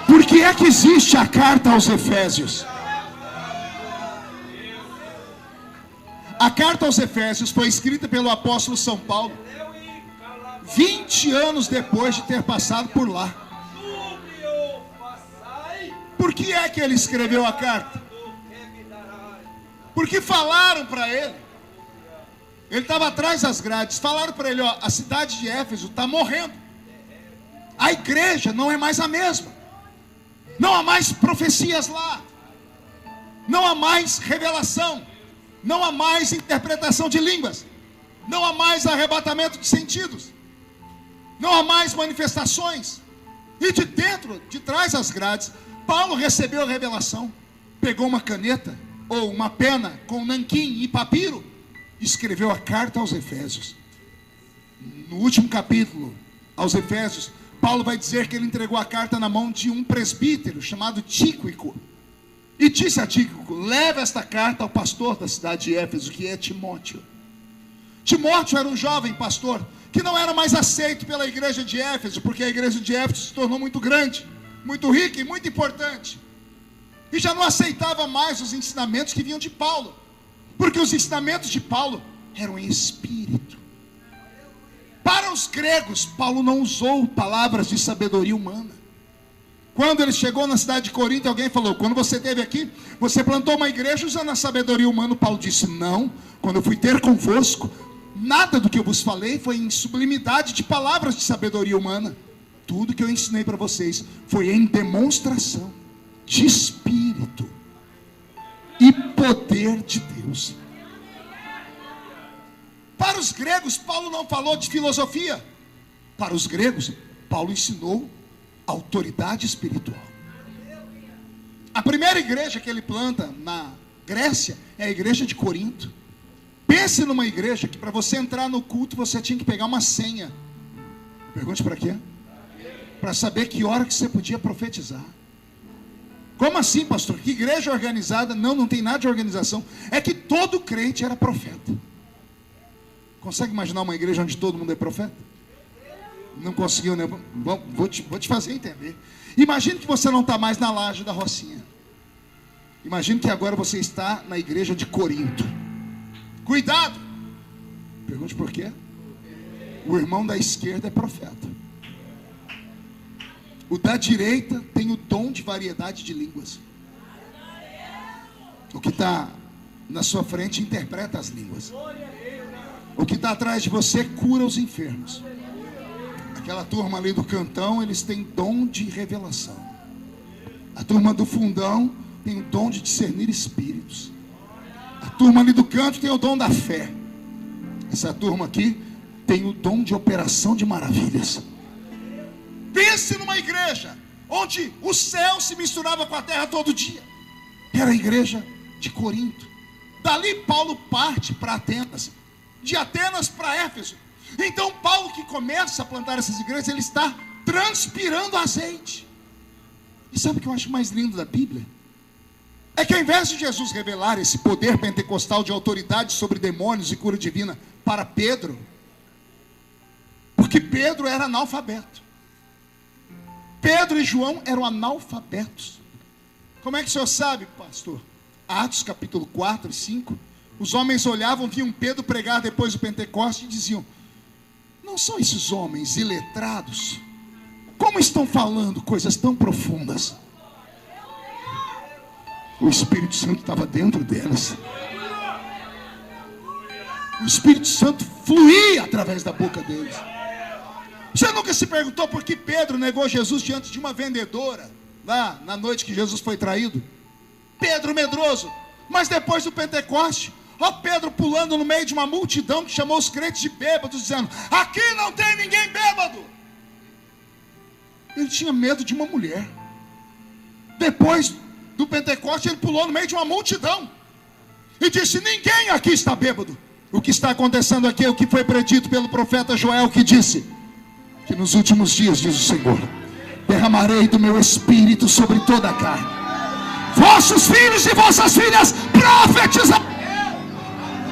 Por que é que existe a carta aos Efésios? A carta aos Efésios foi escrita pelo apóstolo São Paulo 20 anos depois de ter passado por lá. Por que é que ele escreveu a carta? Porque falaram para ele. Ele estava atrás das grades. Falaram para ele, ó, a cidade de Éfeso está morrendo. A igreja não é mais a mesma. Não há mais profecias lá. Não há mais revelação. Não há mais interpretação de línguas. Não há mais arrebatamento de sentidos. Não há mais manifestações. E de dentro, de trás das grades, Paulo recebeu a revelação. Pegou uma caneta ou uma pena com nanquim e papiro. Escreveu a carta aos Efésios. No último capítulo, aos Efésios, Paulo vai dizer que ele entregou a carta na mão de um presbítero chamado Tíquico. E disse a Tíquico, leva esta carta ao pastor da cidade de Éfeso, que é Timóteo. Timóteo era um jovem pastor, que não era mais aceito pela igreja de Éfeso, porque a igreja de Éfeso se tornou muito grande, muito rica e muito importante. E já não aceitava mais os ensinamentos que vinham de Paulo, porque os ensinamentos de Paulo eram em espírito. Para os gregos, Paulo não usou palavras de sabedoria humana. Quando ele chegou na cidade de Corinto, alguém falou, quando você esteve aqui, você plantou uma igreja usando a sabedoria humana. Paulo disse, não, quando eu fui ter convosco, nada do que eu vos falei foi em sublimidade de palavras de sabedoria humana. Tudo que eu ensinei para vocês foi em demonstração de espírito e poder de Deus. Para os gregos, Paulo não falou de filosofia. Para os gregos, Paulo ensinou autoridade espiritual. A primeira igreja que ele planta na Grécia é a igreja de Corinto. Pense numa igreja que para você entrar no culto você tinha que pegar uma senha. Pergunte para quê? Para saber que hora que você podia profetizar. Como assim, pastor? Que igreja organizada? Não, não tem nada de organização. É que todo crente era profeta. Consegue imaginar uma igreja onde todo mundo é profeta? Não conseguiu, né? Vou te fazer entender. Imagine que você não está mais na laje da Rocinha. Imagine que agora você está na igreja de Corinto. Cuidado! Pergunte por quê? O irmão da esquerda é profeta. O da direita tem o dom de variedade de línguas. O que está na sua frente interpreta as línguas. O que está atrás de você cura os enfermos. Aquela turma ali do cantão, eles têm dom de revelação. A turma do fundão tem o dom de discernir espíritos. A turma ali do canto tem o dom da fé. Essa turma aqui tem o dom de operação de maravilhas. Pense numa igreja onde o céu se misturava com a terra todo dia. Era a igreja de Corinto. Dali Paulo parte para Atenas. De Atenas para Éfeso. Então Paulo, que começa a plantar essas igrejas, ele está transpirando azeite. E sabe o que eu acho mais lindo da Bíblia? É que ao invés de Jesus revelar esse poder pentecostal de autoridade sobre demônios e cura divina para Pedro, porque Pedro era analfabeto. Pedro e João eram analfabetos. Como é que o senhor sabe, pastor? Atos capítulo 4 e 5. Os homens olhavam, viam Pedro pregar depois do Pentecoste e diziam: não são esses homens iletrados? Como estão falando coisas tão profundas? O Espírito Santo estava dentro deles. O Espírito Santo fluía através da boca deles. Você nunca se perguntou por que Pedro negou Jesus diante de uma vendedora, lá na noite que Jesus foi traído? Pedro medroso. Mas depois do Pentecoste, ó Pedro pulando no meio de uma multidão que chamou os crentes de bêbados, dizendo: aqui não tem ninguém bêbado. Ele tinha medo de uma mulher. Depois do Pentecoste, ele pulou no meio de uma multidão e disse: ninguém aqui está bêbado. O que está acontecendo aqui é o que foi predito pelo profeta Joel, que disse que nos últimos dias, diz o Senhor, derramarei do meu espírito sobre toda a carne. Vossos filhos e vossas filhas profetizarão.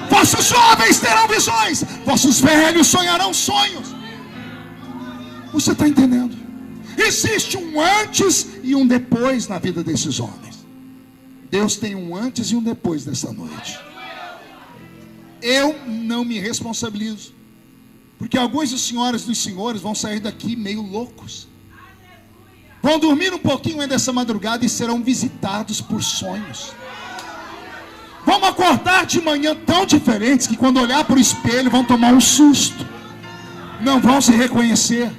Vossos jovens terão visões. Vossos velhos sonharão sonhos. Você está entendendo? Existe um antes e um depois na vida desses homens. Deus tem um antes e um depois dessa noite. Eu não me responsabilizo, porque alguns dos senhores vão sair daqui meio loucos. Vão dormir um pouquinho ainda essa madrugada e serão visitados por sonhos. Vão acordar de manhã tão diferentes que quando olhar para o espelho vão tomar um susto. Não vão se reconhecer.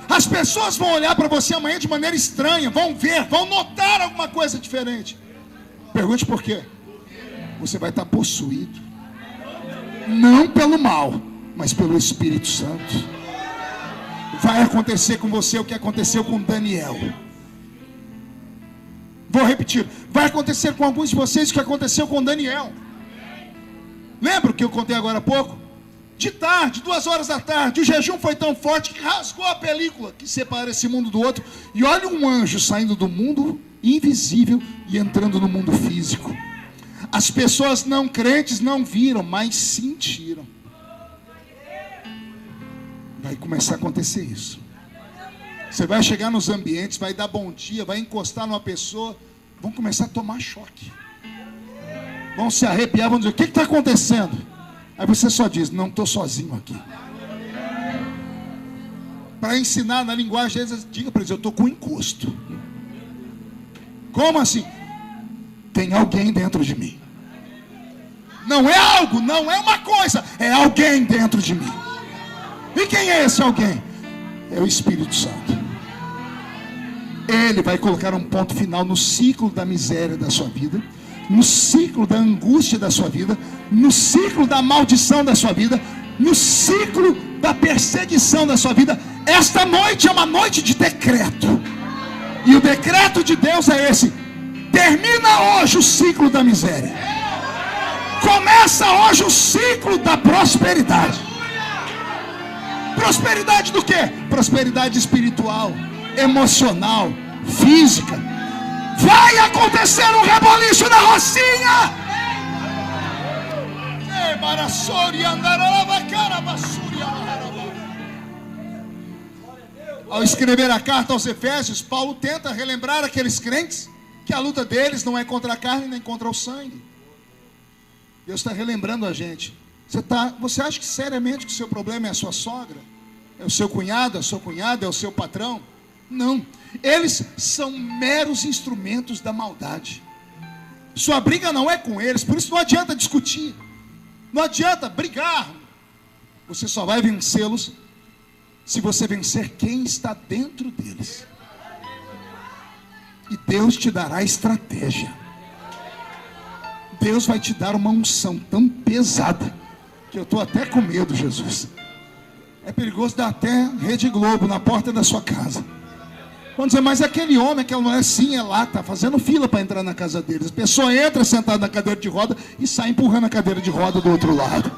As pessoas vão olhar para você amanhã de maneira estranha. Vão ver, vão notar alguma coisa diferente. Pergunte por quê. Você vai estar possuído. Não pelo mal, mas pelo Espírito Santo. Vai acontecer com você o que aconteceu com Daniel. Vou repetir. Vai acontecer com alguns de vocês o que aconteceu com Daniel. Lembra o que eu contei agora há pouco? De tarde, 2 horas da tarde, o jejum foi tão forte que rasgou a película que separa esse mundo do outro. E olha um anjo saindo do mundo invisível e entrando no mundo físico. As pessoas não crentes não viram, mas sentiram. Vai começar a acontecer isso. Você vai chegar nos ambientes, vai dar bom dia, vai encostar numa pessoa, vão começar a tomar choque. Vão se arrepiar, vão dizer: o que está acontecendo? Aí você só diz: não estou sozinho aqui. Para ensinar na linguagem deles, diga para eles: eu estou com encosto. Como assim? Tem alguém dentro de mim. Não é algo, não é uma coisa, é alguém dentro de mim. E quem é esse alguém? É o Espírito Santo. Ele vai colocar um ponto final no ciclo da miséria da sua vida, no ciclo da angústia da sua vida, no ciclo da maldição da sua vida, no ciclo da perseguição da sua vida. Esta noite é uma noite de decreto. E o decreto de Deus é esse: termina hoje o ciclo da miséria. Começa hoje o ciclo da prosperidade. Prosperidade do quê? Prosperidade espiritual, emocional, física. Vai acontecer um reboliço na Rocinha. Ao escrever a carta aos Efésios, Paulo tenta relembrar aqueles crentes que a luta deles não é contra a carne nem contra o sangue. Deus está relembrando a gente. Você acha que seriamente que o seu problema é a sua sogra? É o seu cunhado, a sua cunhada, é o seu patrão? Não. Eles são meros instrumentos da maldade. Sua briga não é com eles, por isso não adianta discutir. Não adianta brigar. Você só vai vencê-los se você vencer quem está dentro deles. E Deus te dará estratégia. Deus vai te dar uma unção tão pesada que eu estou até com medo, Jesus. É perigoso dar até Rede Globo na porta da sua casa. Vamos dizer: mas aquele homem, aquela mulher, sim, é lá, está fazendo fila para entrar na casa deles. A pessoa entra sentada na cadeira de roda e sai empurrando a cadeira de roda do outro lado.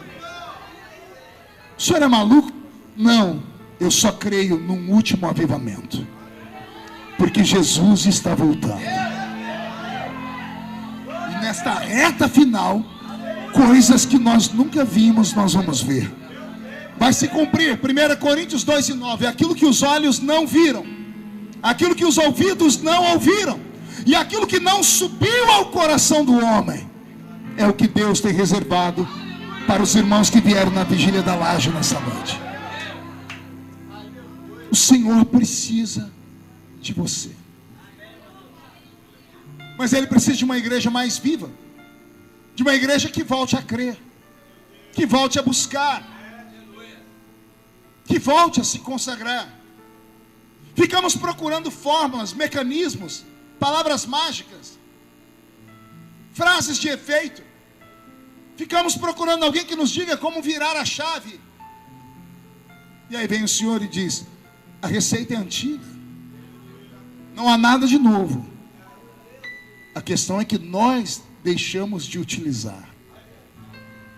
O senhor é maluco? Não. Eu só creio num último avivamento, porque Jesus está voltando. E nesta reta final, coisas que nós nunca vimos, nós vamos ver. Vai se cumprir, 1 Coríntios 2:9, aquilo que os olhos não viram, aquilo que os ouvidos não ouviram, e aquilo que não subiu ao coração do homem, é o que Deus tem reservado para os irmãos que vieram na vigília da laje nessa noite. O Senhor precisa de você, mas Ele precisa de uma igreja mais viva, de uma igreja que volte a crer, que volte a buscar, que volte a se consagrar. Ficamos procurando fórmulas, mecanismos, palavras mágicas, frases de efeito. Ficamos procurando alguém que nos diga como virar a chave. E aí vem o Senhor e diz: a receita é antiga, não há nada de novo. A questão é que nós deixamos de utilizar.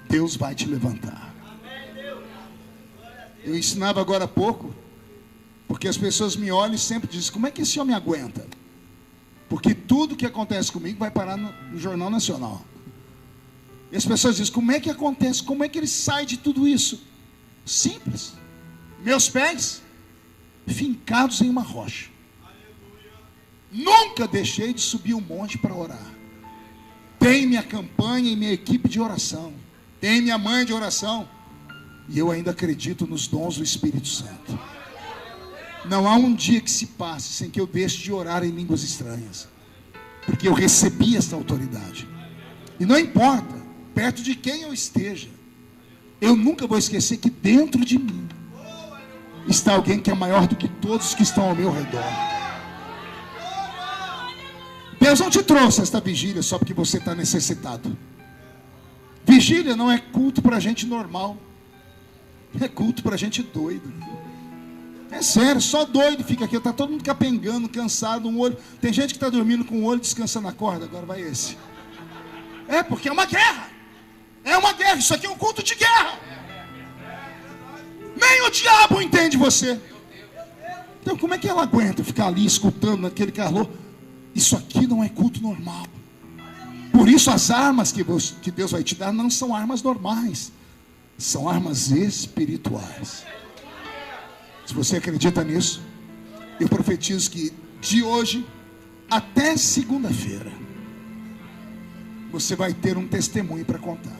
Deus vai te levantar. Eu ensinava agora há pouco, porque as pessoas me olham e sempre dizem: como é que esse homem aguenta? Porque tudo que acontece comigo vai parar no Jornal Nacional. E as pessoas dizem: como é que acontece? Como é que ele sai de tudo isso? Simples. Meus pés fincados em uma rocha. Nunca deixei de subir um monte para orar. Tem minha campanha e minha equipe de oração. Tem minha mãe de oração. E eu ainda acredito nos dons do Espírito Santo. Não há um dia que se passe sem que eu deixe de orar em línguas estranhas, porque eu recebi esta autoridade. E não importa perto de quem eu esteja, eu nunca vou esquecer que dentro de mim está alguém que é maior do que todos que estão ao meu redor. Deus não te trouxe esta vigília só porque você está necessitado. Vigília não é culto para gente normal, é culto para gente doido. É sério, só doido fica aqui. Está todo mundo capengando, cansado, um olho. Tem gente que está dormindo com o olho descansando na corda. Agora vai esse. É porque é uma guerra. É uma guerra, isso aqui é um culto de guerra. Nem o diabo entende você. Então como é que ela aguenta ficar ali escutando naquele calor? Isso aqui não é culto normal. Por isso as armas que Deus vai te dar não são armas normais, são armas espirituais. Se você acredita nisso, eu profetizo que de hoje até segunda-feira você vai ter um testemunho para contar.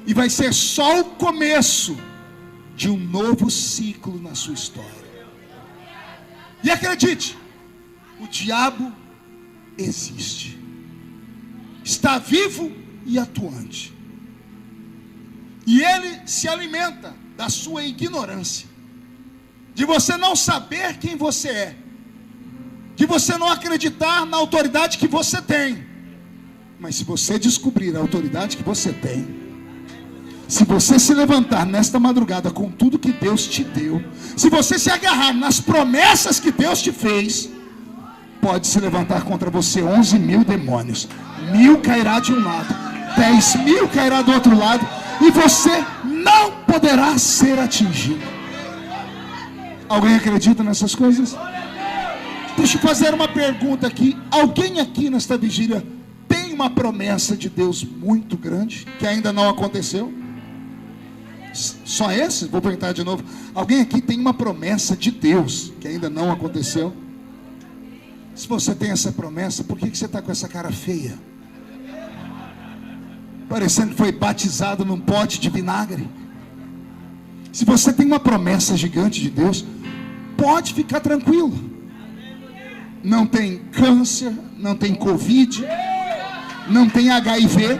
E vai ser só o começo de um novo ciclo na sua história. E acredite, o diabo existe, está vivo e atuante, e ele se alimenta da sua ignorância, de você não saber quem você é, de você não acreditar na autoridade que você tem. Mas se você descobrir a autoridade que você tem, se você se levantar nesta madrugada com tudo que Deus te deu, se você se agarrar nas promessas que Deus te fez, pode se levantar contra você 11.000 demônios. 1.000 cairá de um lado, 10.000 cairá do outro lado, e você não poderá ser atingido. Alguém acredita nessas coisas? Deixa eu fazer uma pergunta aqui. Alguém aqui nesta vigília tem uma promessa de Deus muito grande que ainda não aconteceu? Só esse? Vou perguntar de novo. Alguém aqui tem uma promessa de Deus que ainda não aconteceu? Se você tem essa promessa, por que você está com essa cara feia? Parecendo que foi batizado num pote de vinagre. Se você tem uma promessa gigante de Deus, pode ficar tranquilo. Não tem câncer, não tem Covid, não tem HIV,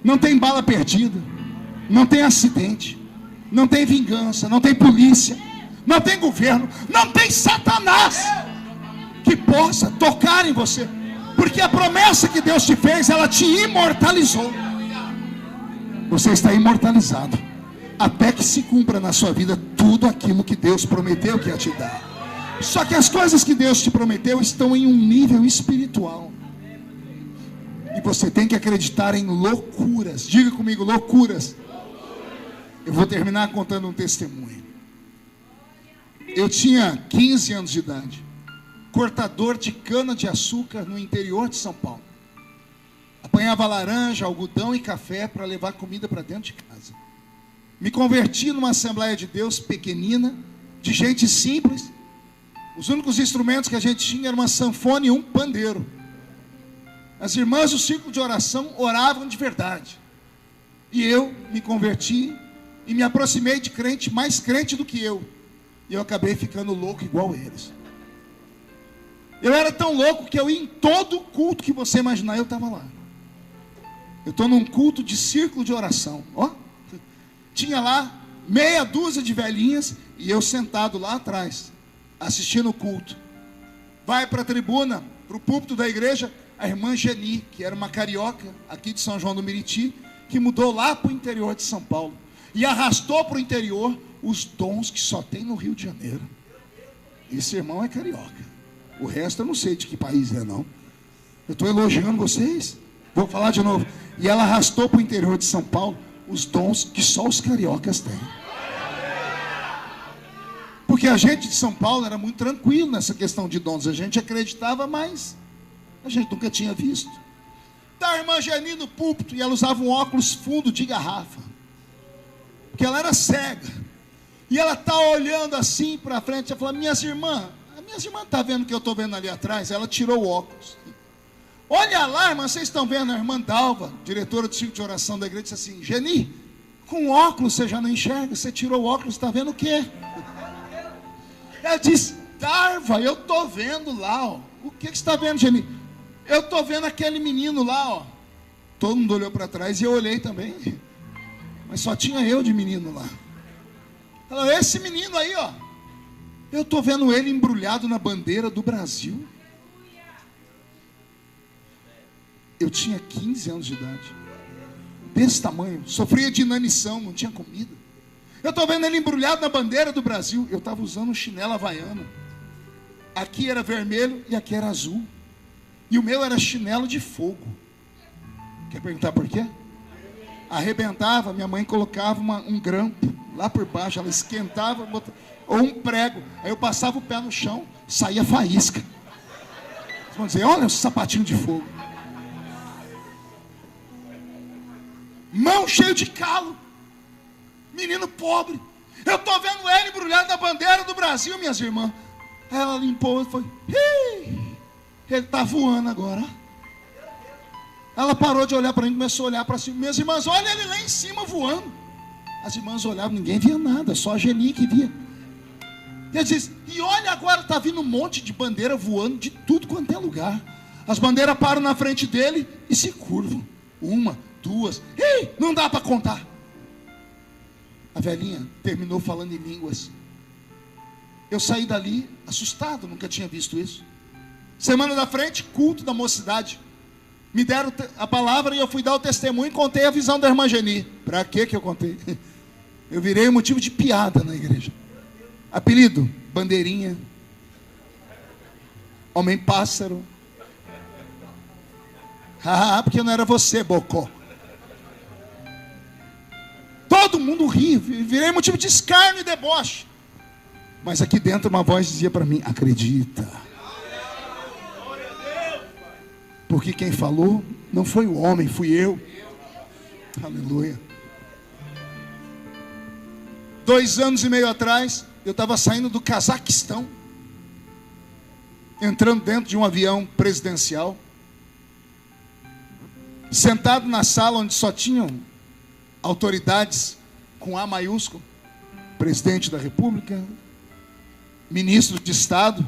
não tem bala perdida, não tem acidente, não tem vingança, não tem polícia, não tem governo, não tem Satanás que possa tocar em você, porque a promessa que Deus te fez, ela te imortalizou. Você está imortalizado até que se cumpra na sua vida tudo aquilo que Deus prometeu que ia te dar. Só que as coisas que Deus te prometeu estão em um nível espiritual, e você tem que acreditar em loucuras. Diga comigo, loucuras. Eu vou terminar contando um testemunho. Eu tinha 15 anos de idade, cortador de cana-de-açúcar no interior de São Paulo. Apanhava laranja, algodão e café para levar comida para dentro de casa. Me converti numa Assembleia de Deus pequenina, de gente simples. Os únicos instrumentos que a gente tinha eram uma sanfona e um pandeiro. As irmãs do círculo de oração oravam de verdade. E eu me converti e me aproximei de crente, mais crente do que eu. E eu acabei ficando louco igual eles. Eu era tão louco que eu ia em todo culto que você imaginar, eu estava lá. Eu estou num culto de círculo de oração. Ó, tinha lá meia dúzia de velhinhas e eu sentado lá atrás, assistindo o culto. Vai para a tribuna, para o púlpito da igreja, a irmã Geni, que era uma carioca aqui de São João do Meriti, que mudou lá para o interior de São Paulo e arrastou para o interior os dons que só tem no Rio de Janeiro. Esse irmão é carioca. O resto eu não sei de que país é, não. Eu estou elogiando vocês. Vou falar de novo. E ela arrastou para o interior de São Paulo os dons que só os cariocas têm. Porque a gente de São Paulo era muito tranquilo nessa questão de dons. A gente acreditava, mas a gente nunca tinha visto. Tá a irmã Geni no púlpito e ela usava um óculos fundo de garrafa. Porque ela era cega. E ela está olhando assim para frente. Ela falou: minhas irmãs estão vendo o que eu estou vendo ali atrás? Ela tirou o óculos. Olha lá, irmã, vocês estão vendo a irmã Dalva, diretora do círculo de oração da igreja, disse assim: Geni, com óculos você já não enxerga, você tirou o óculos, está vendo o quê? Ela disse: Dalva, eu estou vendo lá, ó. O que você está vendo, Geni? Eu estou vendo aquele menino lá, ó. Todo mundo olhou para trás e eu olhei também. Mas só tinha eu de menino lá. Ela: esse menino aí, ó. Eu estou vendo ele embrulhado na bandeira do Brasil. Eu tinha 15 anos de idade. Desse tamanho. Sofria de inanição, não tinha comida. Eu estou vendo ele embrulhado na bandeira do Brasil. Eu estava usando um chinelo havaiano. Aqui era vermelho e aqui era azul. E o meu era chinelo de fogo. Quer perguntar por quê? Arrebentava, minha mãe colocava um grampo lá por baixo, ela esquentava, ou um prego. Aí eu passava o pé no chão, saía faísca. Vocês vão dizer: olha esse sapatinho de fogo. Mão cheia de calo. Menino pobre. Eu estou vendo ele embrulhado na bandeira do Brasil, minhas irmãs. Aí ela limpou e foi: ele está voando agora. Ela parou de olhar para mim e começou a olhar para cima. Minhas irmãs, olha ele lá em cima voando. As irmãs olhavam, ninguém via nada, só a Geni que via. E ela disse: e olha agora, está vindo um monte de bandeira voando de tudo quanto é lugar. As bandeiras param na frente dele e se curvam. Uma, duas, não dá para contar. A velhinha terminou falando em línguas. Eu saí dali assustado, nunca tinha visto isso. Semana da frente, culto da mocidade. Me deram a palavra e eu fui dar o testemunho e contei a visão da irmã Geni. Para que eu contei? Eu virei um motivo de piada na igreja. Apelido: bandeirinha, homem pássaro. Porque não era você, bocó. Todo mundo ri, virei motivo de escárnio e deboche. Mas aqui dentro uma voz dizia para mim: acredita. Porque quem falou não foi o homem, fui eu. Aleluia. 2 anos e meio atrás, eu estava saindo do Cazaquistão, entrando dentro de um avião presidencial, sentado na sala onde só tinham autoridades com A maiúsculo, presidente da República, ministro de Estado,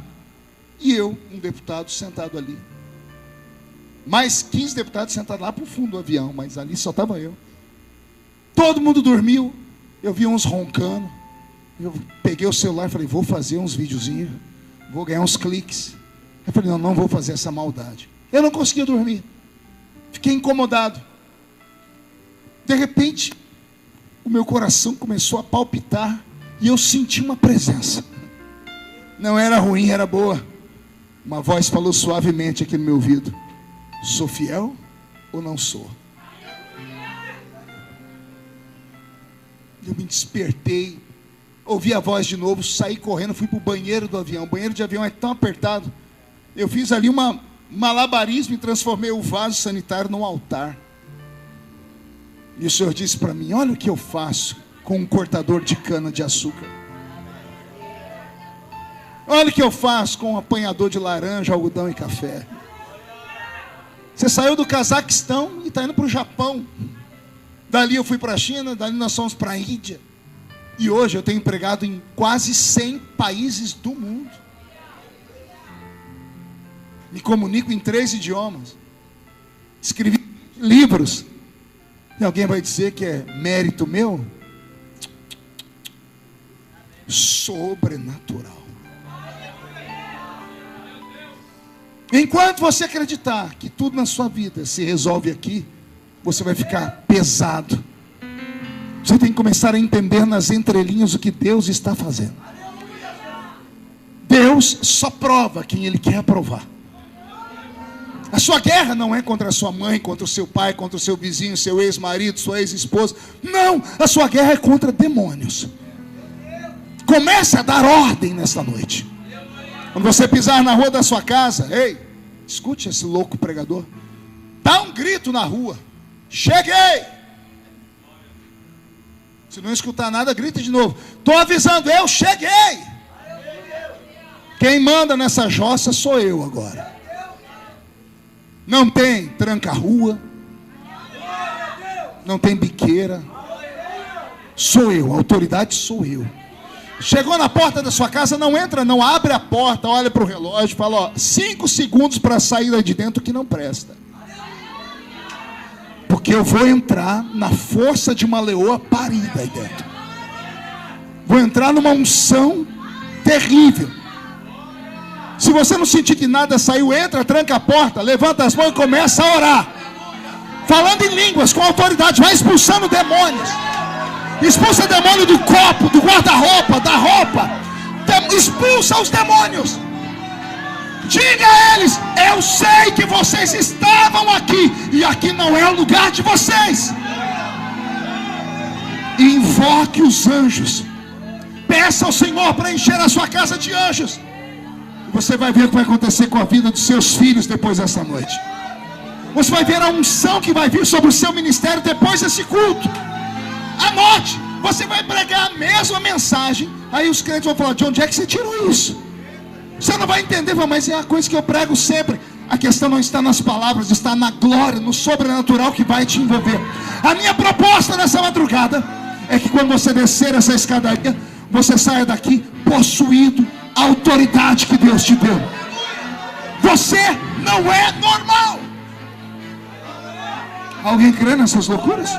e eu, um deputado, sentado ali. Mais 15 deputados sentados lá para o fundo do avião, mas ali só estava eu. Todo mundo dormiu, eu vi uns roncando. Eu peguei o celular e falei: vou fazer uns videozinhos, vou ganhar uns cliques. Eu falei: não vou fazer essa maldade. Eu não conseguia dormir, fiquei incomodado. De repente, o meu coração começou a palpitar e eu senti uma presença. Não era ruim, era boa. Uma voz falou suavemente aqui no meu ouvido: sou fiel ou não sou? Eu me despertei, ouvi a voz de novo, saí correndo, fui para o banheiro do avião. O banheiro de avião é tão apertado. Eu fiz ali um malabarismo e transformei o vaso sanitário num altar. E o Senhor disse para mim: olha o que eu faço com um cortador de cana de açúcar. Olha o que eu faço com um apanhador de laranja, algodão e café. Você saiu do Cazaquistão e está indo para o Japão. Dali eu fui para a China, dali nós fomos para a Índia. E hoje eu tenho empregado em quase 100 países do mundo. Me comunico em 3 idiomas. Escrevi livros. E alguém vai dizer que é mérito meu? Sobrenatural. Enquanto você acreditar que tudo na sua vida se resolve aqui, você vai ficar pesado. Você tem que começar a entender nas entrelinhas o que Deus está fazendo. Deus só prova quem Ele quer provar. A sua guerra não é contra a sua mãe, contra o seu pai, contra o seu vizinho, seu ex-marido, sua ex-esposa. Não, a sua guerra é contra demônios. Comece a dar ordem nesta noite. Quando você pisar na rua da sua casa, ei, escute esse louco pregador. Dá um grito na rua: cheguei! Se não escutar nada, grita de novo: estou avisando, eu cheguei! Quem manda nessa jossa sou eu agora. Não tem tranca-rua, não tem biqueira. Sou eu, a autoridade sou eu. Chegou na porta da sua casa, não entra não, abre a porta, olha para o relógio, fala: ó, 5 segundos para sair lá de dentro que não presta. Porque eu vou entrar na força de uma leoa parida aí dentro. Vou entrar numa unção terrível. Se você não sentir que nada saiu, entra, tranca a porta, levanta as mãos e começa a orar. Falando em línguas, com autoridade, vai expulsando demônios. Expulsa demônio do copo, do guarda-roupa, da roupa. Expulsa os demônios. Diga a eles: eu sei que vocês estavam aqui, e aqui não é o lugar de vocês. Invoque os anjos. Peça ao Senhor para encher a sua casa de anjos. E você vai ver o que vai acontecer com a vida dos seus filhos depois dessa noite. Você vai ver a unção que vai vir sobre o seu ministério depois desse culto. Anote, você vai pregar a mesma mensagem. Aí os crentes vão falar: de onde é que você tirou isso? Você não vai entender, mas é a coisa que eu prego sempre. A questão não está nas palavras, está na glória, no sobrenatural que vai te envolver. A minha proposta nessa madrugada é que quando você descer essa escadaria, você saia daqui possuído a autoridade que Deus te deu. Você não é normal. Alguém crê nessas loucuras?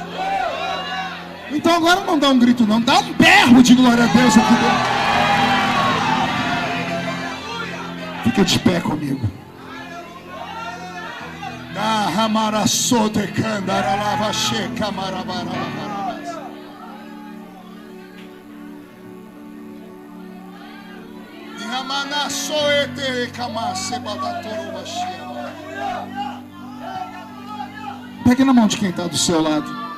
Então agora não dá um grito não, dá um berro de glória a Deus aqui dentro. Fica de pé comigo. Pegue na mão de quem está do seu lado.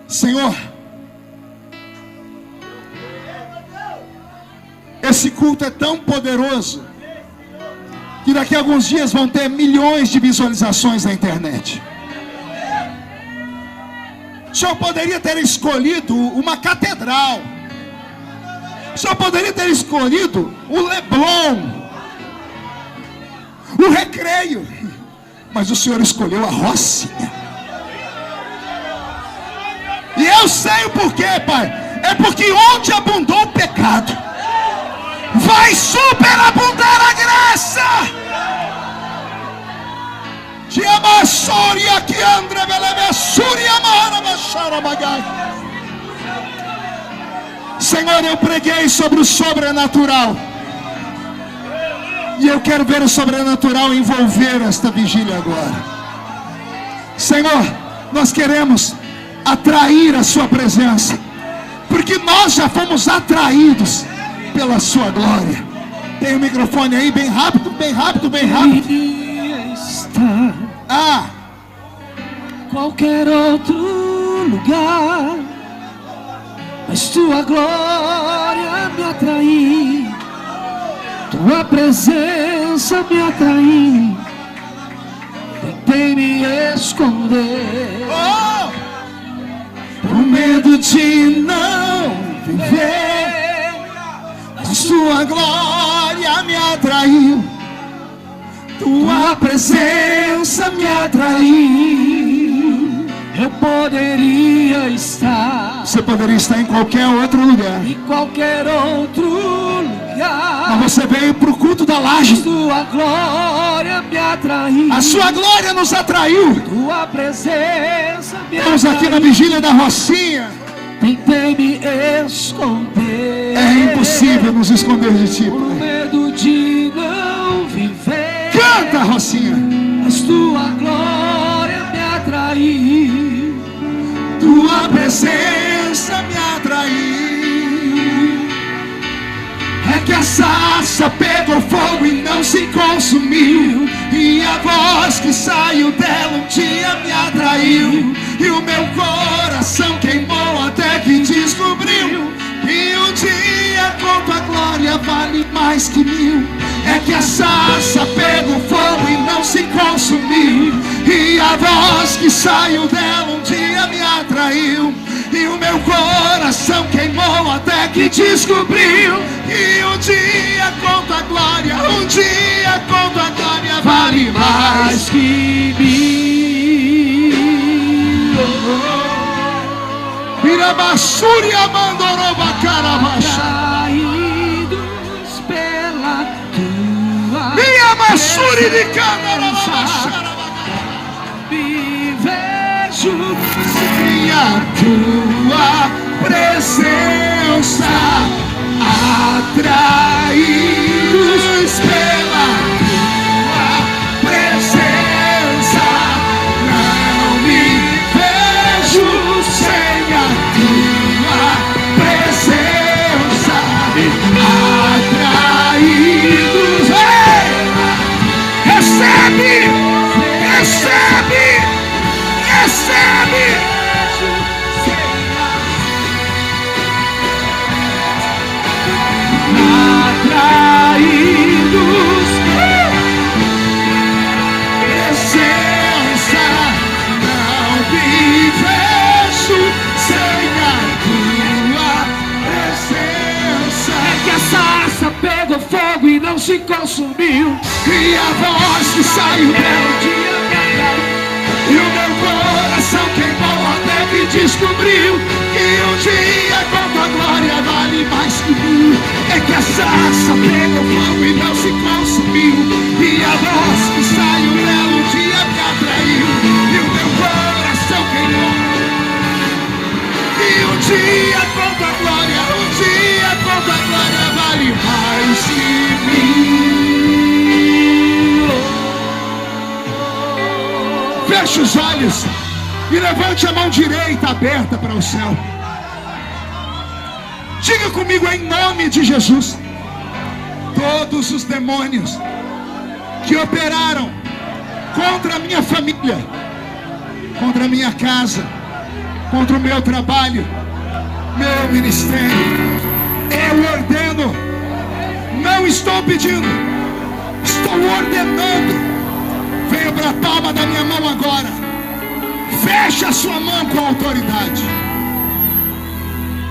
Senhor, esse culto é tão poderoso que daqui a alguns dias vão ter milhões de visualizações na internet. O Senhor poderia ter escolhido uma catedral. O Senhor poderia ter escolhido o Leblon, o Recreio, mas o Senhor escolheu a Rocinha. E eu sei o porquê, Pai. É porque onde abundou o pecado, vai superabundar a graça. Senhor, eu preguei sobre o sobrenatural, e eu quero ver o sobrenatural envolver esta vigília agora. Senhor, nós queremos atrair a sua presença, porque nós já fomos atraídos pela sua glória. Tem o microfone aí, bem rápido, bem rápido, bem rápido. qualquer outro lugar, mas tua glória me atraiu, tua presença me atraiu. Tentei me esconder, por medo de não viver, mas tua glória me atraiu, tua presença me atraiu. Eu poderia estar, você poderia estar em qualquer outro lugar, em qualquer outro lugar, mas você veio para o culto da laje. Tua glória me atraiu, A sua glória nos atraiu. tua presença me atraiu. Estamos aqui na vigília da Rocinha. Tentei me esconder, É impossível nos esconder de ti, por Pai. medo de não viver. Canta, Rocinha. Mas tua glória me atraiu, tua presença me atraiu. É que a sarça pegou fogo e não se consumiu, e a voz que saiu dela um dia me atraiu, e o meu coração queimou até que descobriu que um dia com tua glória vale mais que mil. É que a sarça pegou fogo e não se consumiu, e a voz que saiu dela um dia me atraiu, e o meu coração queimou até que descobriu que um dia com tua glória, um dia com tua glória vale mais que mil. Mirabassuri amandoroba carabaixa. Atraídos pela tua Minha massuri de candarabaixa. me vejo E a tua presença, atraídos pela tua presença, não me vejo sem a tua presença, atraídos. Ei! Recebe! Recebe! Recebe! atraídos Presença, não me vejo sem a tua presença. É que a sarça pegou fogo e não se consumiu, E a voz que saiu dela um dia me atraiu, e o meu coração queimou até que descobriu que um dia com tua glória vale mais que mil. É que a sarça pegou fogo e não se consumiu, e a voz que saiu dela um dia me atraiu, e o meu coração queimou. E um dia com tua glória, um dia com tua glória vale mais que mil. Feche os olhos e levante a mão direita aberta para o céu. Diga comigo em nome de Jesus: todos os demônios que operaram contra a minha família, contra a minha casa, contra o meu trabalho, meu ministério, eu ordeno, não estou pedindo, estou ordenando. Venha para a palma da minha mão agora. Feche a sua mão com autoridade.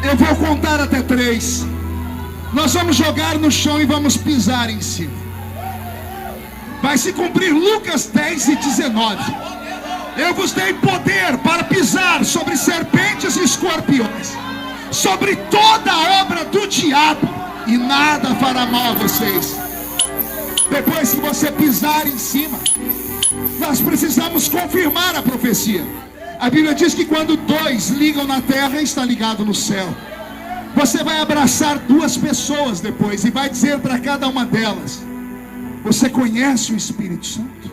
Eu vou contar até 3. Nós vamos jogar no chão e vamos pisar em cima. Vai se cumprir Lucas 10:19. Eu vos dei poder para pisar sobre serpentes e escorpiões, sobre toda a obra do diabo, e nada fará mal a vocês. Depois que você pisar em cima, nós precisamos confirmar a profecia. A Bíblia diz que quando 2 ligam na terra, está ligado no céu. Você vai abraçar 2 pessoas depois e vai dizer para cada uma delas: você conhece o Espírito Santo?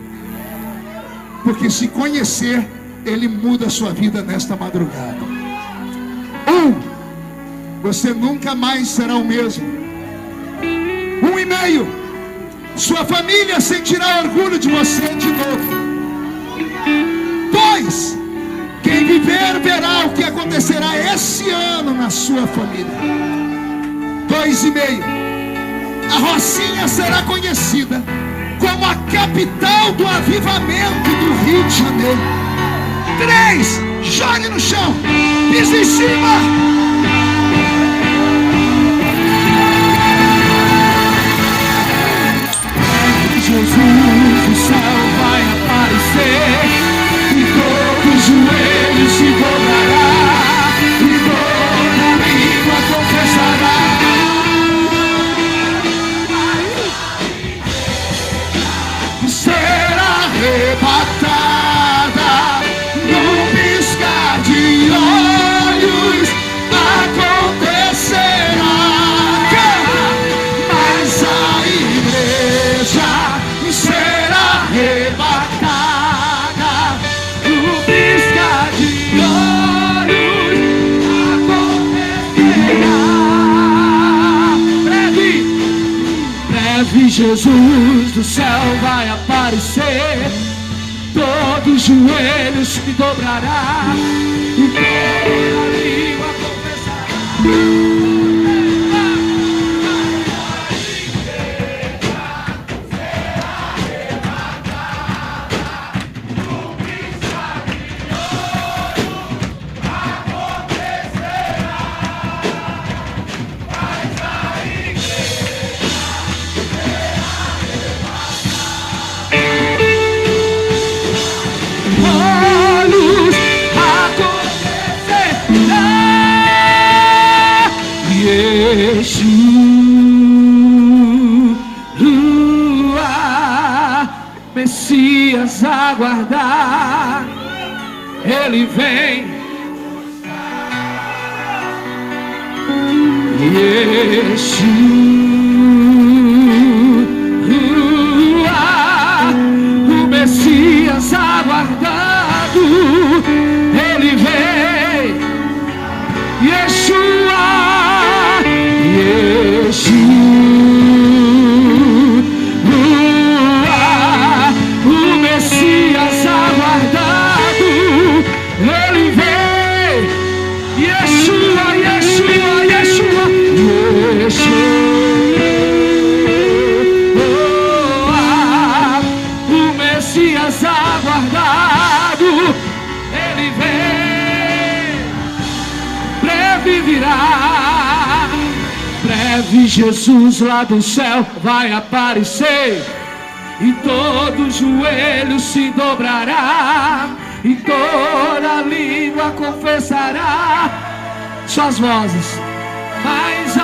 Porque se conhecer, ele muda a sua vida nesta madrugada. 1, você nunca mais será o mesmo. 1,5, sua família sentirá orgulho de você de novo. 2, Quem viver verá o que acontecerá esse ano na sua família. 2,5. A Rocinha será conhecida como a capital do avivamento do Rio de Janeiro. 3. Jogue no chão, pisa em cima. Jesus do céu vai aparecer e todo joelho se dobrará e toda língua confessará. Será arrebatada num piscar de olhos, acontecerá. Mas a igreja será arrebatada num piscar de olhos, acontecerá. Breve Jesus do céu vai aparecer, todo joelho se dobrará e toda língua confessará. Messias aguardar, ele vem. O Messias aguardado, ele vem. Yeshua, o Messias aguardado, ele vem. Yeshua, Yeshua, Yeshua, o Messias aguardado, ele vem. Breve virá, breve Jesus lá do céu vai aparecer e todo joelho se dobrará e toda língua confessará. Suas vozes, mas